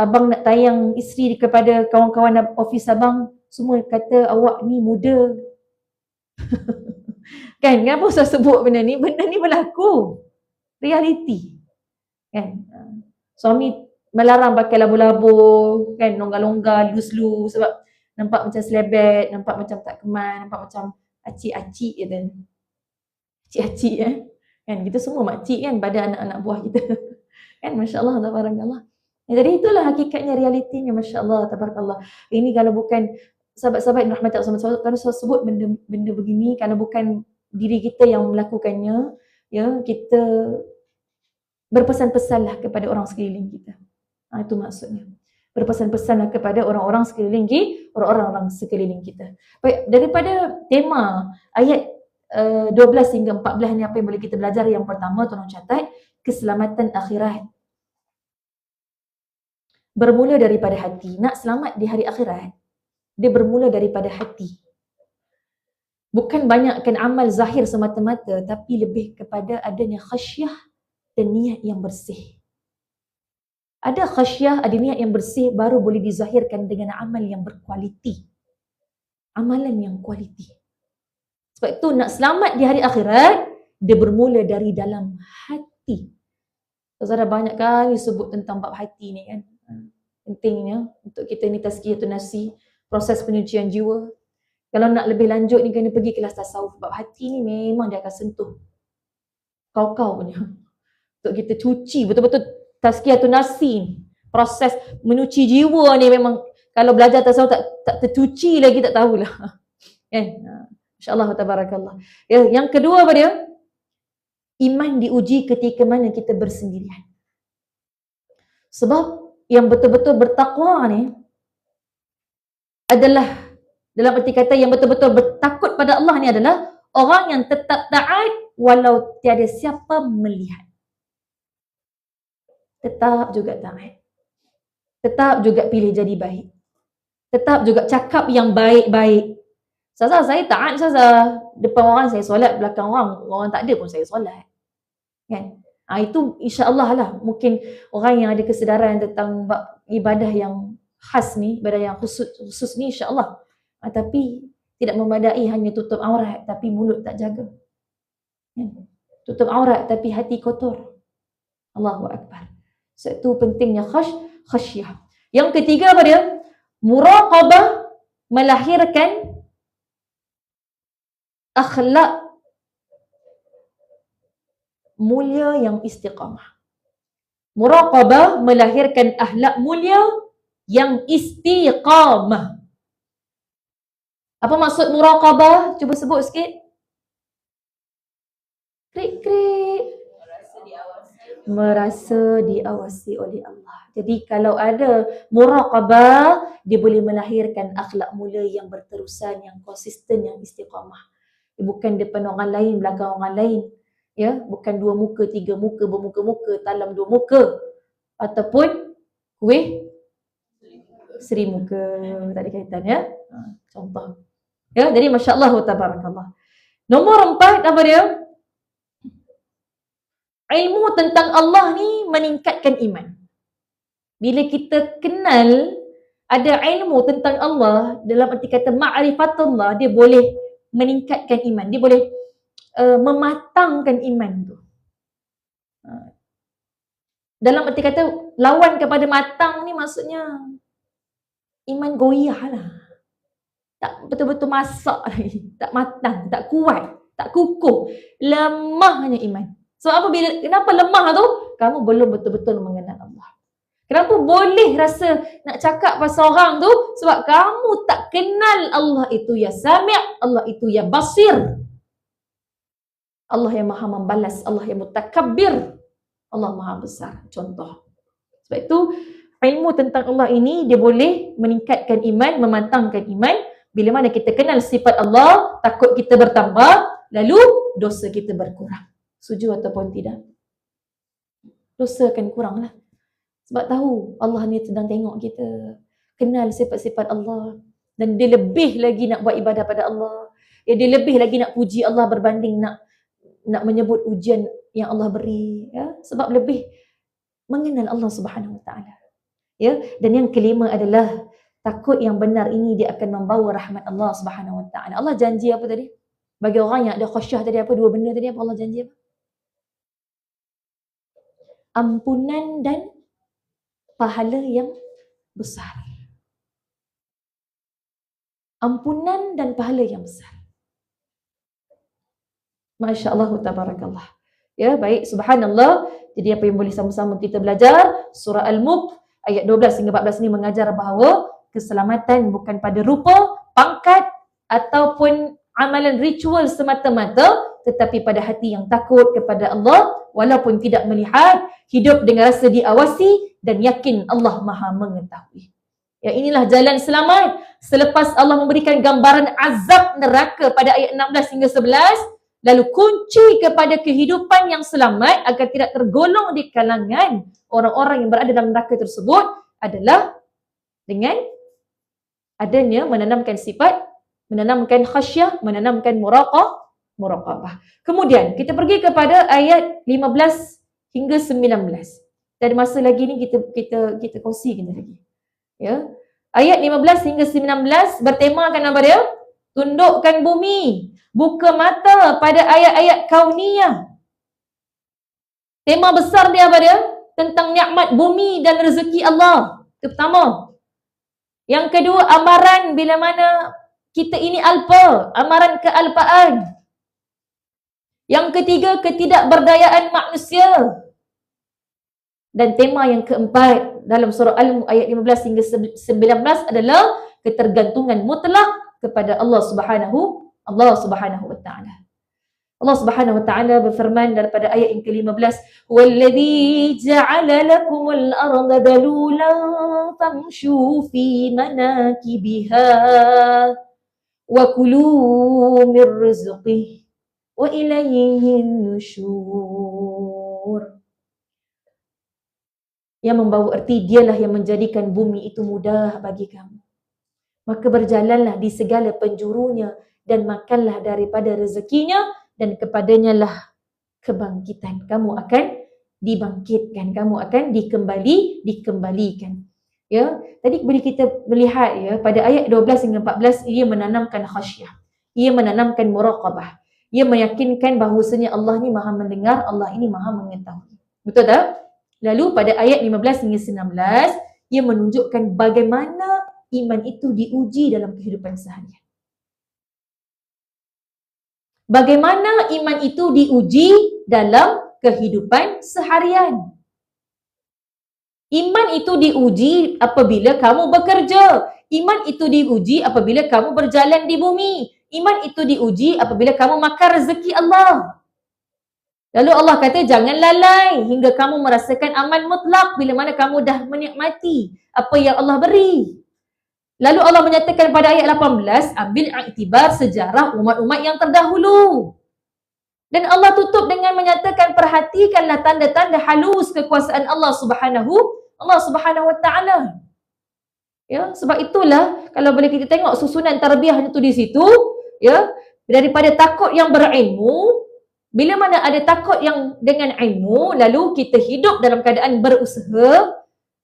abang nak tayang isteri kepada kawan-kawan office abang, semua kata awak ni muda. Kan, kenapa saya sebut benda ni? Benda ni berlaku. Realiti. Kan? Suami melarang pakai labu-labu, kan, longgar-longgar, lus-lus, sebab nampak macam selebet, nampak macam tak keman, nampak macam acik-acik je kan. Acik-acik kan, kita semua makcik kan pada anak-anak buah kita. Kan, masya-Allah, tabarakallah. Jadi itulah hakikatnya, realitinya, masya-Allah, tabarakallah. Ini kalau bukan sahabat-sahabat yang rahmat Allah, kalau saya sebut benda begini, kalau bukan diri kita yang melakukannya, ya, kita berpesan-pesanlah kepada orang sekeliling kita. Itu maksudnya. Berpesan-pesanlah kepada orang-orang sekeliling kita. Baik, daripada tema ayat 12 hingga 14 ni, apa yang boleh kita belajar? Yang pertama, tolong catat, keselamatan akhirat bermula daripada hati. Nak selamat di hari akhirat, dia bermula daripada hati. Bukan banyakkan amal zahir semata-mata, tapi lebih kepada adanya khasyah dan niat yang bersih. Ada khasyah, ada niat yang bersih, baru boleh dizahirkan dengan amal yang berkualiti. Amalan yang kualiti. Sebab itu nak selamat di hari akhirat, dia bermula dari dalam hati. Saya dah banyak kali sebut tentang bab hati ni kan. Pentingnya untuk kita ni tazkiyatun nafsi, proses penyucian jiwa. Kalau nak lebih lanjut ni kena pergi kelas tasawuf. Bab hati ni memang dia akan sentuh kau-kau punya. Untuk kita cuci betul-betul tazkiyatun nafsi, proses menyuci jiwa ni memang kalau belajar tasawuf tak tercuci lagi tak tahulah. Kan? Masya-Allah, tabarakallah. Ya, yang kedua apa dia? Iman diuji ketika mana kita bersendirian. Sebab yang betul-betul bertakwa ni adalah, dalam arti kata yang betul-betul bertakut pada Allah ni adalah orang yang tetap taat walau tiada siapa melihat. Tetap juga taat. Tetap juga pilih jadi baik. Tetap juga cakap yang baik-baik. Saya taat, depan orang saya solat, belakang orang tak ada pun saya solat. Kan? Itu insya-Allah lah, mungkin orang yang ada kesedaran tentang ibadah yang khas ni, ibadah yang khusus ni, insya-Allah. Tapi tidak memadai hanya tutup aurat tapi mulut tak jaga. Tutup aurat tapi hati kotor. Allahu Akbar. So, itu pentingnya khasyah. Yang ketiga apa dia? Muraqabah melahirkan akhlak mulia yang istiqamah. Muraqabah melahirkan akhlak mulia yang istiqamah. Apa maksud muraqabah? Cuba sebut sikit. Krik-krik. merasa diawasi oleh Allah. Jadi kalau ada muraqabah, dia boleh melahirkan akhlak mulia yang berterusan, yang konsisten, yang istiqamah. Bukan depan orang lain, belakang orang lain. Ya, bukan 2 muka, 3 muka, bermuka-muka, talam 2 muka. Ataupun kuih 1000 muka. Tak ada kaitan ya. Contoh. Ya, jadi masya-Allah wa tabarakallah. Nombor 4 apa dia? Ilmu tentang Allah ni meningkatkan iman. Bila kita kenal ada ilmu tentang Allah, dalam arti kata ma'rifatullah, dia boleh meningkatkan iman. Dia boleh mematangkan iman tu. Dalam arti kata lawan kepada matang ni maksudnya iman goyah lah. Tak betul-betul masak lagi. Tak matang, tak kuat, tak kukuh. Lemahnya iman. So kenapa lemah tu? Kamu belum betul-betul mengenal Allah. Kenapa boleh rasa nak cakap pasal orang tu? Sebab kamu tak kenal Allah itu ya Sami', Allah itu ya Basir. Allah yang maha membalas, Allah yang mutakabbir, Allah maha besar. Contoh. Sebab itu ilmu tentang Allah ini dia boleh meningkatkan iman, memantangkan iman. Bila mana kita kenal sifat Allah, takut kita bertambah, lalu dosa kita berkurang. Setuju ataupun tidak? Dosa akan kurang lah. Sebab tahu Allah ni sedang tengok kita. Kenal sifat-sifat Allah. Dan dia lebih lagi nak buat ibadah pada Allah. Dia lebih lagi nak puji Allah berbanding nak menyebut ujian yang Allah beri. Ya? Sebab lebih mengenal Allah Subhanahu Wa Taala. Ya? Dan yang kelima adalah takut yang benar ini dia akan membawa rahmat Allah Subhanahu Wa Taala. Allah janji apa tadi? Bagi orang yang ada khasyah tadi apa? 2 benda tadi apa Allah janji apa? Ampunan dan pahala yang besar. Ampunan dan pahala yang besar. Masya Allah, tabarakallah. Ya, baik, subhanallah. Jadi apa yang boleh sama-sama kita belajar? Surah Al-Mulk ayat 12 hingga 14 ini mengajar bahawa keselamatan bukan pada rupa, pangkat ataupun amalan ritual semata-mata, tetapi pada hati yang takut kepada Allah walaupun tidak melihat, hidup dengan rasa diawasi dan yakin Allah Maha mengetahui. Ya, inilah jalan selamat selepas Allah memberikan gambaran azab neraka pada ayat 16 hingga 11, lalu kunci kepada kehidupan yang selamat agar tidak tergolong di kalangan orang-orang yang berada dalam neraka tersebut adalah dengan adanya menanamkan sifat, menanamkan khasyah, menanamkan muraqabah. Kemudian kita pergi kepada ayat 15 hingga 19. Dan masa lagi ni kita kongsikan lagi. Ya. Ayat 15 hingga 19 bertemakan apa dia? Tundukkan bumi, buka mata pada ayat-ayat kauniyah. Tema besar dia apa dia? Tentang nikmat bumi dan rezeki Allah. Itu pertama. Yang kedua, amaran bila mana kita ini alpa, amaran kealpaan. Yang ketiga, ketidakberdayaan manusia. Dan tema yang keempat dalam surah Al-Mulk ayat 15 hingga 19 adalah ketergantungan mutlak kepada Allah Subhanahu wa Ta'ala. Allah Subhanahu wa Ta'ala berfirman daripada ayat yang ke-15, "Wallazi ja'ala lakumul arda dalulan famshu fi manakibiha wa kulu min rizqihi wa ilayhi nusyur." Yang membawa erti dialah yang menjadikan bumi itu mudah bagi kamu. Maka berjalanlah di segala penjurunya dan makanlah daripada rezekinya dan kepadanya lah kebangkitan. Kamu akan dibangkitkan, kamu akan dikembalikan. Ya, tadi boleh kita melihat ya pada ayat 12 hingga 14 ia menanamkan khasyah. Ia menanamkan muraqabah. Ia meyakinkan bahawasanya Allah ni Maha mendengar, Allah ini Maha mengetahui. Betul tak? Lalu pada ayat 15 hingga 19, ia menunjukkan bagaimana iman itu diuji dalam kehidupan seharian. Bagaimana iman itu diuji dalam kehidupan seharian. Iman itu diuji apabila kamu bekerja. Iman itu diuji apabila kamu berjalan di bumi. Iman itu diuji apabila kamu makan rezeki Allah. Lalu Allah kata jangan lalai hingga kamu merasakan aman mutlak bila mana kamu dah menikmati apa yang Allah beri. Lalu Allah menyatakan pada ayat 18, ambil iktibar sejarah umat-umat yang terdahulu. Dan Allah tutup dengan menyatakan perhatikanlah tanda-tanda halus kekuasaan Allah Subhanahu wa taala. Ya, sebab itulah kalau boleh kita tengok susunan tarbiyah itu di situ, ya, daripada takut yang berilmu, bila mana ada takut yang dengan ilmu, lalu kita hidup dalam keadaan berusaha,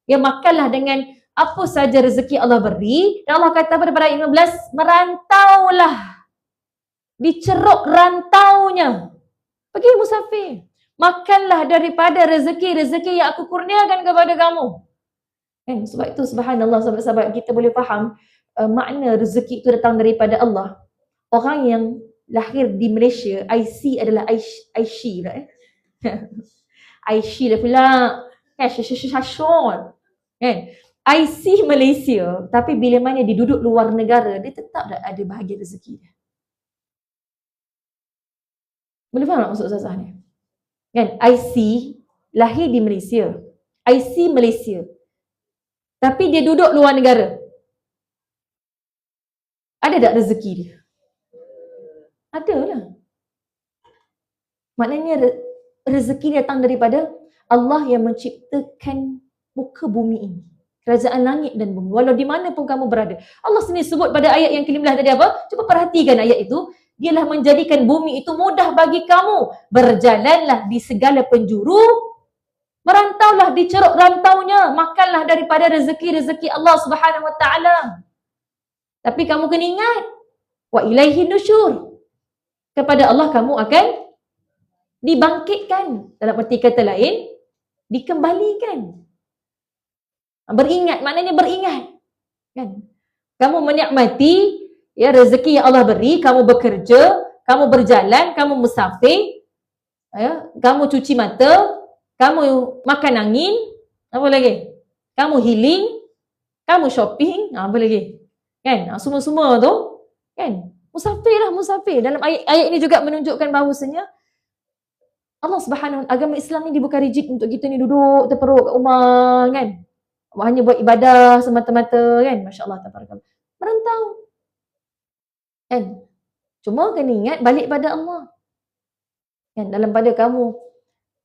ya, makanlah dengan apa saja rezeki Allah beri. Dan Allah kata pada ayat 15, merantaulah, diceruk rantaunya, pergi musafir, makanlah daripada rezeki-rezeki yang aku kurniakan kepada kamu. Kan? Sebab itu subhanallah sahabat-sahabat, kita boleh faham makna rezeki itu datang daripada Allah. Orang yang lahir di Malaysia, IC adalah Aishi pula Aishi dah pula kan, syashon kan, IC Malaysia, tapi bila mana dia duduk luar negara, dia tetap ada bahagian rezeki dia. Boleh faham tak maksud Ustazah ni? Kan, IC lahir di Malaysia, IC Malaysia, tapi dia duduk luar negara. Ada tak rezeki dia? Adalah. Maknanya rezeki datang daripada Allah yang menciptakan muka bumi ini, kerajaan langit dan bumi, walau di mana pun kamu berada. Allah sendiri sebut pada ayat yang ke-15 tadi apa? Cuba perhatikan ayat itu. Dialah menjadikan bumi itu mudah bagi kamu. Berjalanlah di segala penjuru, merantaulah, diceruk rantaunya, makanlah daripada rezeki-rezeki Allah Subhanahu wa taala. Tapi kamu kena ingat, wa ilaihi nusyur. Kepada Allah kamu akan dibangkitkan. Dalam arti kata lain, dikembalikan. Beringat, maknanya beringat. Kan? Kamu menikmati ya rezeki yang Allah beri, kamu bekerja, kamu berjalan, kamu musafir, ya, kamu cuci mata, kamu makan angin, apa lagi? Kamu healing, kamu shopping, apa lagi? Kan? Semua-semua tu, kan? Musafir. Dalam ayat ini juga menunjukkan bahawasanya Allah Subhanahu, agama Islam ni dia bukan rigid untuk kita ni duduk terperuk kat rumah kan. Hanya buat ibadah semata-mata kan. Masya-Allah tabarakallah. Merantau. Kan? Cuma kena ingat balik pada Allah. Kan, dalam pada kamu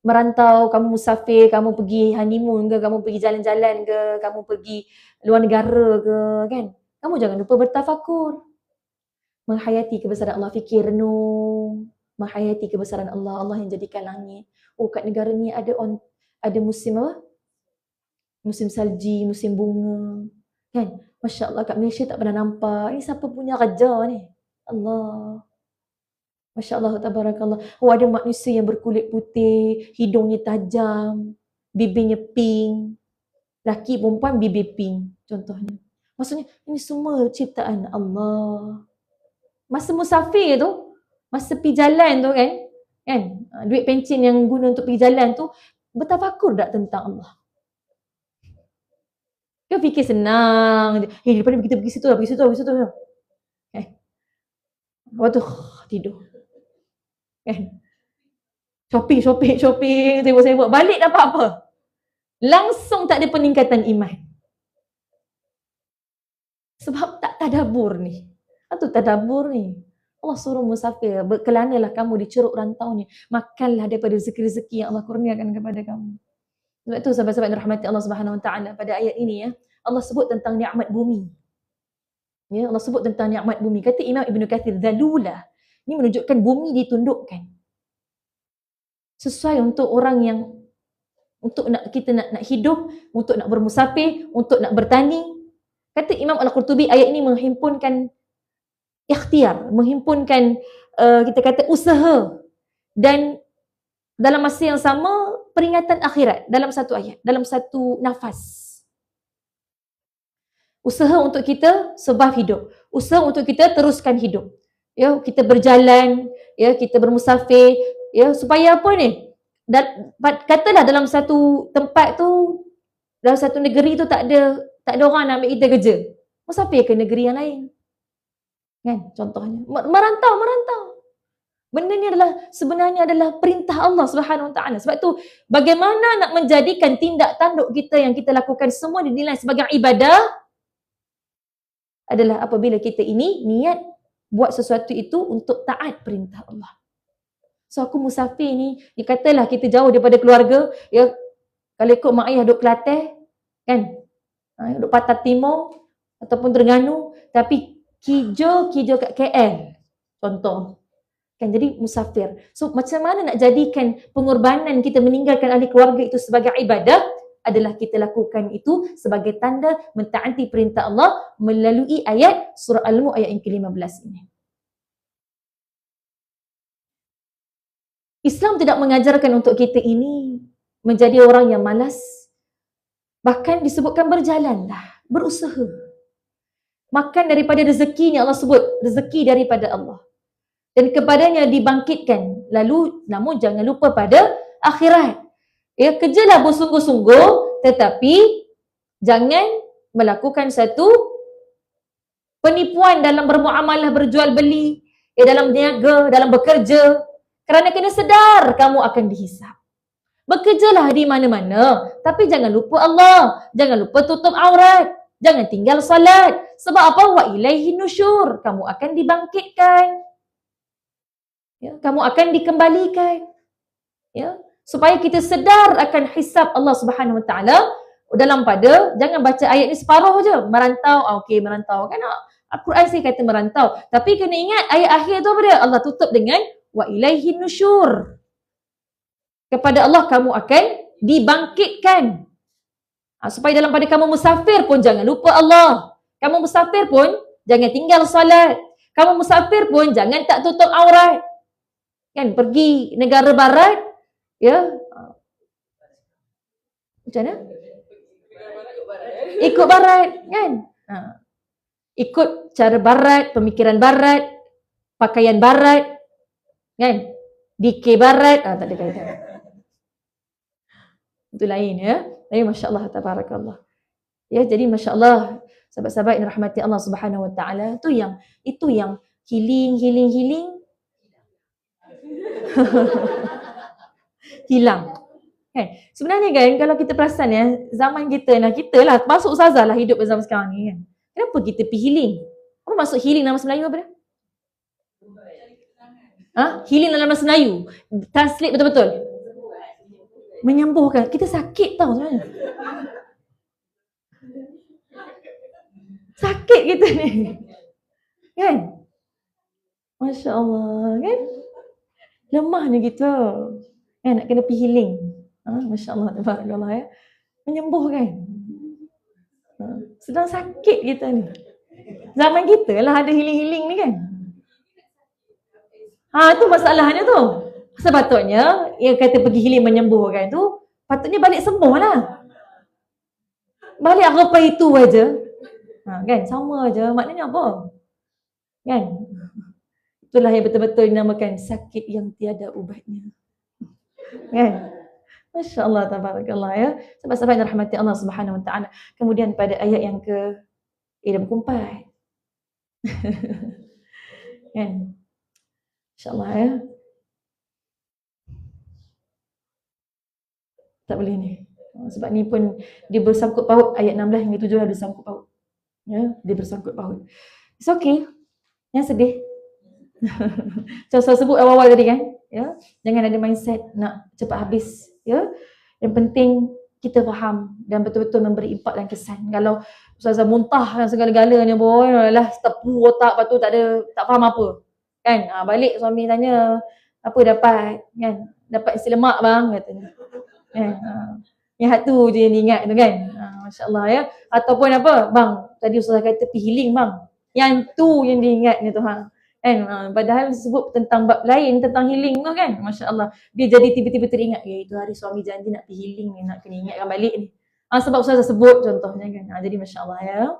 merantau, kamu musafir, kamu pergi honeymoon ke, kamu pergi jalan-jalan ke, kamu pergi luar negara ke, kan? Kamu jangan lupa bertafakur. Menghayati kebesaran Allah, fikir renung, menghayati kebesaran Allah, Allah yang jadikan langit. Oh, kat negara ni ada musim apa? Musim salji, musim bunga. Kan? Masya Allah, kat Malaysia tak pernah nampak. Ini siapa punya raja ni? Allah. Masya Allah, tabarakallah. Oh, ada manusia yang berkulit putih, hidungnya tajam, bibirnya pink. Laki perempuan bibir pink, contohnya. Maksudnya, ini semua ciptaan Allah. Masa musafir tu, masa pergi jalan tu kan, duit pencen yang guna untuk pergi jalan tu, bertafakur tak tentang Allah? Kau fikir senang je. Daripada kita pergi situ lah, pergi situ. Lepas tu, tidur. Kan? Shopping, sibuk-sibuk. Balik dapat apa? Langsung tak ada peningkatan iman. Sebab tak tadabbur ni. Itu tadabbur ni. Allah suruh musafir, berkelanalah kamu diceruk rantaunya. Makanlah daripada rezeki-rezeki yang Allah kurniakan kepada kamu. Sebab itu sahabat-sahabat yang dirahmati Allah Subhanahu wa taala, pada ayat ini ya, Allah sebut tentang nikmat bumi. Ya, Allah sebut tentang nikmat bumi. Kata Imam Ibn Kathir, zalulah. Ini menunjukkan bumi ditundukkan. Sesuai untuk orang yang untuk kita nak hidup, untuk nak bermusafir, untuk nak bertani. Kata Imam Al-Qurtubi, ayat ini menghimpunkan ikhtiar, menghimpunkan kita kata usaha, dan dalam masa yang sama peringatan akhirat dalam satu ayat, dalam satu nafas. Usaha untuk kita survive hidup, usaha untuk kita teruskan hidup. Ya, kita berjalan, ya, kita bermusafir, ya, supaya apa ni? Katalah dalam satu tempat tu, dalam satu negeri tu tak ada orang nak ambil kita kerja. Musafir ke negeri yang lain. Kan, contohnya merantau. Benda ni sebenarnya adalah perintah Allah Subhanahu Wa Taala. Sebab tu bagaimana nak menjadikan tindak tanduk kita yang kita lakukan semua dinilai sebagai ibadah adalah apabila kita ini niat buat sesuatu itu untuk taat perintah Allah. So aku musafir ni, katalah kita jauh daripada keluarga, ya, kalau ikut mak ayah duduk Kelantan, kan, duduk Pantai Timur ataupun Terengganu, tapi kijo kat KL, contoh. Kan, jadi musafir. So macam mana nak jadikan pengorbanan kita meninggalkan ahli keluarga itu sebagai ibadah? Adalah kita lakukan itu sebagai tanda mentaati perintah Allah melalui ayat surah Al-Mulk ayat yang ke-15 ini. Islam tidak mengajarkan untuk kita ini menjadi orang yang malas. Bahkan disebutkan berjalanlah, berusaha. Makan daripada rezeki yang Allah sebut, rezeki daripada Allah. Dan kepadanya dibangkitkan. Lalu, namun jangan lupa pada akhirat. Ya, kerjalah bersungguh-sungguh, tetapi jangan melakukan satu penipuan dalam bermuamalah, berjual beli, dalam berniaga, dalam bekerja. Kerana kena sedar kamu akan dihisap. Bekerjalah di mana-mana, tapi jangan lupa Allah. Jangan lupa tutup aurat. Jangan tinggal salat. Sebab apa? Wa ilaihi nusyur. Kamu akan dibangkitkan. Ya, kamu akan dikembalikan. Ya, supaya kita sedar akan hisab Allah Subhanahu Wa Taala dalam pada, jangan baca ayat ni separuh je. Merantau, okey merantau. Kan Al-Quran saya kata merantau. Tapi kena ingat ayat akhir tu apa dia? Allah tutup dengan wa ilaihi nusyur. Kepada Allah kamu akan dibangkitkan. Supaya dalam pada kamu musafir pun jangan lupa Allah. Kamu musafir pun jangan tinggal salat. Kamu musafir pun jangan tak tutup aurat. Kan, pergi negara barat, ya. Macam mana? Ikut barat, kan? Ikut cara barat, pemikiran barat, pakaian barat, kan? DK barat, tak ada kaitan. Itu lain, ya. Tapi Masya Allah, tabarakallah. Ya, jadi Masya Allah, sahabat-sahabat yang rahmati Allah Subhanahu Wa Taala, itu yang healing. Hilang. Kan? Sebenarnya kan, kalau kita perasan ya, zaman kita lah, masuk ustazah lah hidup zaman sekarang ni kan. Kenapa kita pergi healing? Apa maksud healing dalam bahasa Melayu apa dia? Healing dalam bahasa Melayu. Translate betul-betul. Menyembuhkan. Kita sakit tau sebenarnya. Sakit kita ni. Kan? Masya Allah. Kan? Lemahnya kita. Nak kena pergi healing. Masya Allah. Tabarakallah ya. Menyembuhkan. Sedang sakit kita ni. Zaman kita lah ada healing-healing ni kan. Tu masalahnya tu. Sepatutnya, yang kata pergi healing menyembuhkan tu, patutnya balik sembuh lah. Balik apa itu aja. Kan, sama aja. Maknanya apa? Kan? Itulah yang betul-betul dinamakan sakit yang tiada ubatnya. Kan? Masya Allah, tabarakallah ya. Sahabat-sahabat yang rahmati Allah Subhanahu Wa Taala. Kemudian pada ayat yang ke-4. Kan? InsyaAllah ya. Tak boleh ni. Sebab ni pun dia bersangkut paut. Ayat 16 hingga 17 ada sangkut paut. Ya, dia bersangkut paut. It's okay. Yang sedih. Macam saya sebut awal-awal tadi kan. Ya, jangan ada mindset nak cepat habis. Ya, yang penting kita faham dan betul-betul memberi impak dan kesan. Kalau ustazah muntah dan segala-galanya pun lah tepu otak, lepas tu tak faham apa. Kan? Balik suami tanya, apa dapat? Kan? Dapat isi lemak bang katanya. Kan? Yang tu je yang diingat tu kan. Masya-Allah ya. Ataupun apa? Bang, tadi ustazah kata pergi healing bang. Yang tu yang diingat ni tu hang. Kan? Padahal sebut tentang bab lain, tentang healing tu kan. Masya-Allah. Dia jadi tiba-tiba teringat, itu hari suami janji nak pergi healing ni, nak kena ingatkan balik ni. Sebab ustazah sebut contohnya kan. Jadi masya-Allah ya.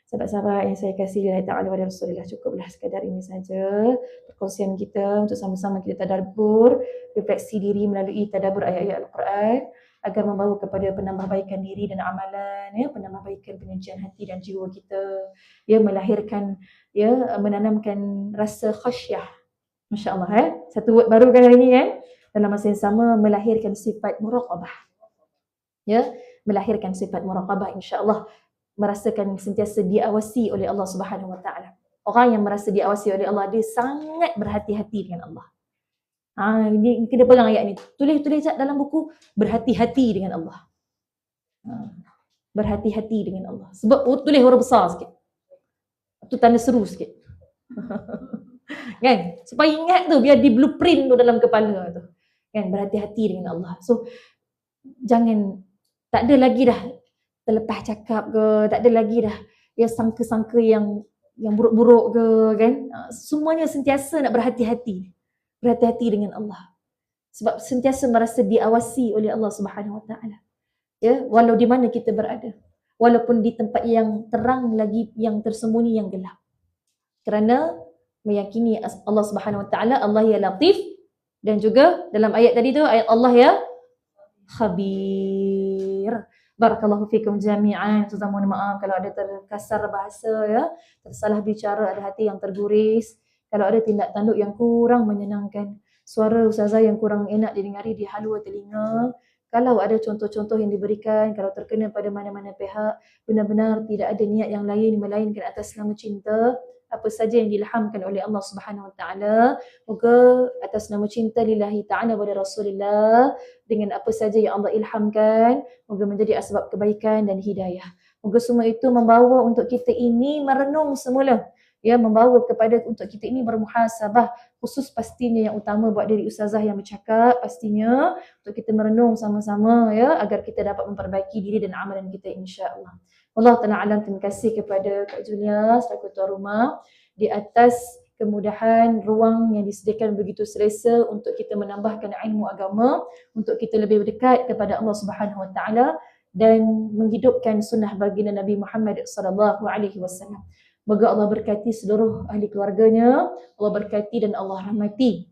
Sahabat-sahabat yang saya kasih Allah Ta'ala wa Rasulullah, cukuplah sekadar ini saja perkongsian kita untuk sama-sama kita tadabbur, refleksi diri melalui tadabbur ayat-ayat Al-Quran agar membawa kepada penambahbaikan diri dan amalan, ya, penambahbaikan penyucian hati dan jiwa kita, ya, melahirkan, ya, menanamkan rasa khasyah, Masya Allah Satu word baru kan hari ni kan. Dalam masa yang sama melahirkan sifat muraqabah. Ya, melahirkan sifat muraqabah, insya-Allah merasakan sentiasa diawasi oleh Allah Subhanahu Wa Taala. Orang yang merasa diawasi oleh Allah, dia sangat berhati-hati dengan Allah. Ini kena pegang ayat ni. Tulis dalam buku, berhati-hati dengan Allah. Berhati-hati dengan Allah. Sebab tulis huruf besar sikit. Tu tanda seru sikit. Kan? Supaya ingat tu, biar di blueprint tu dalam kepala tu. Kan? Berhati-hati dengan Allah. So, jangan, tak ada lagi dah terlepas cakap ke, tak ada lagi dah ya sangka-sangka yang buruk-buruk ke, kan? Semuanya sentiasa nak berhati-hati. Berhati-hati dengan Allah. Sebab sentiasa merasa diawasi oleh Allah Subhanahu Wa Taala. Ya, walau di mana kita berada. Walaupun di tempat yang terang lagi yang tersembunyi yang gelap. Kerana meyakini Allah Subhanahu Wa Taala, Allah ya Latif, dan juga dalam ayat tadi tu ayat Allah ya Khabir. Barakallahu fikum jami'an. Ustazah mohon maaf kalau ada terkasar bahasa ya, tersalah bicara, ada hati yang terguris, kalau ada tindak tanduk yang kurang menyenangkan, suara ustazah yang kurang enak didengari di halua telinga, kalau ada contoh-contoh yang diberikan, kalau terkena pada mana-mana pihak, benar-benar tidak ada niat yang lain melainkan atas nama cinta, apa saja yang diilhamkan oleh Allah Subhanahu Wa Taala, moga atas nama cinta lillahi ta'ala wa Rasulillah, dengan apa saja yang Allah ilhamkan, moga menjadi asbab kebaikan dan hidayah. Moga semua itu membawa untuk kita ini merenung semula, ya, membawa kepada untuk kita ini bermuhasabah, khusus pastinya yang utama buat diri ustazah yang bercakap, pastinya untuk kita merenung sama-sama ya, agar kita dapat memperbaiki diri dan amalan kita, insya-Allah. Allah Ta'ala alam, terima kasih kepada Kak Julia selaku tuan rumah di atas kemudahan ruang yang disediakan begitu selesa untuk kita menambahkan ilmu agama, untuk kita lebih dekat kepada Allah Subhanahu Wa Taala dan menghidupkan sunnah baginda Nabi Muhammad sallallahu alaihi wasallam. Moga Allah berkati seluruh ahli keluarganya, Allah berkati dan Allah rahmati.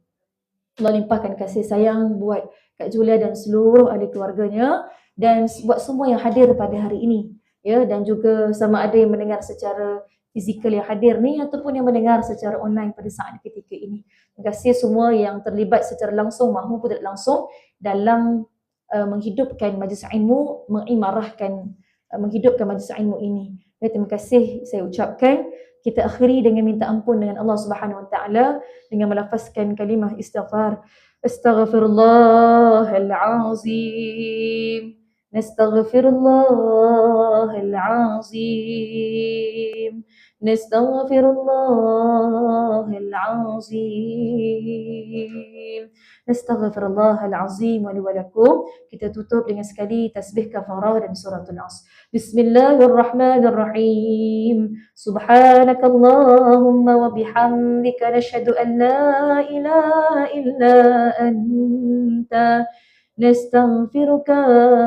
Allah limpahkan kasih sayang buat Kak Julia dan seluruh ahli keluarganya dan buat semua yang hadir pada hari ini. Ya, dan juga sama ada yang mendengar secara fizikal yang hadir ni ataupun yang mendengar secara online pada saat ketika ini. Terima kasih semua yang terlibat secara langsung maupun tidak langsung dalam menghidupkan majlis ilmu, mengimarahkan, menghidupkan majlis ilmu ini. Ya, terima kasih saya ucapkan. Kita akhiri dengan minta ampun dengan Allah Subhanahu Wa Taala dengan melafazkan kalimah istighfar. Astaghfirullahal azim. نستغفر الله العظيم نستغفر الله العظيم نستغفر الله العظيم ولي ولكم. Kita tutup dengan sekali tasbih kafarah dan suratul Nas. Bismillahirrahmanirrahim. Subhanakallahumma wa bihamdika nashhadu an la ilaha illa anta نستغفرك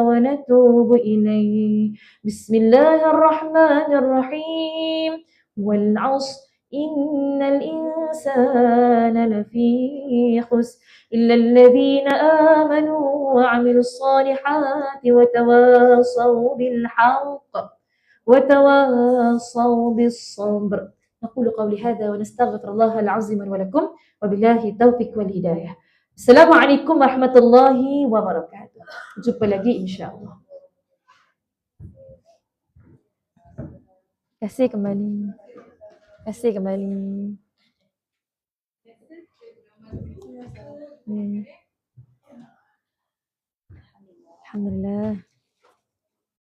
ونتوب إليه. بسم الله الرحمن الرحيم. والعصر إن الإنسان لفي خسر إلا الذين آمنوا وعملوا الصالحات وتواصوا بالحق وتواصوا بالصبر. نقول قولي هذا ونستغفر الله العظيم ولكم وبالله التوفيق والهداية. Assalamualaikum warahmatullahi wabarakatuh. Jumpa lagi insya-Allah. Kasih kembali. Kasih kembali. Alhamdulillah.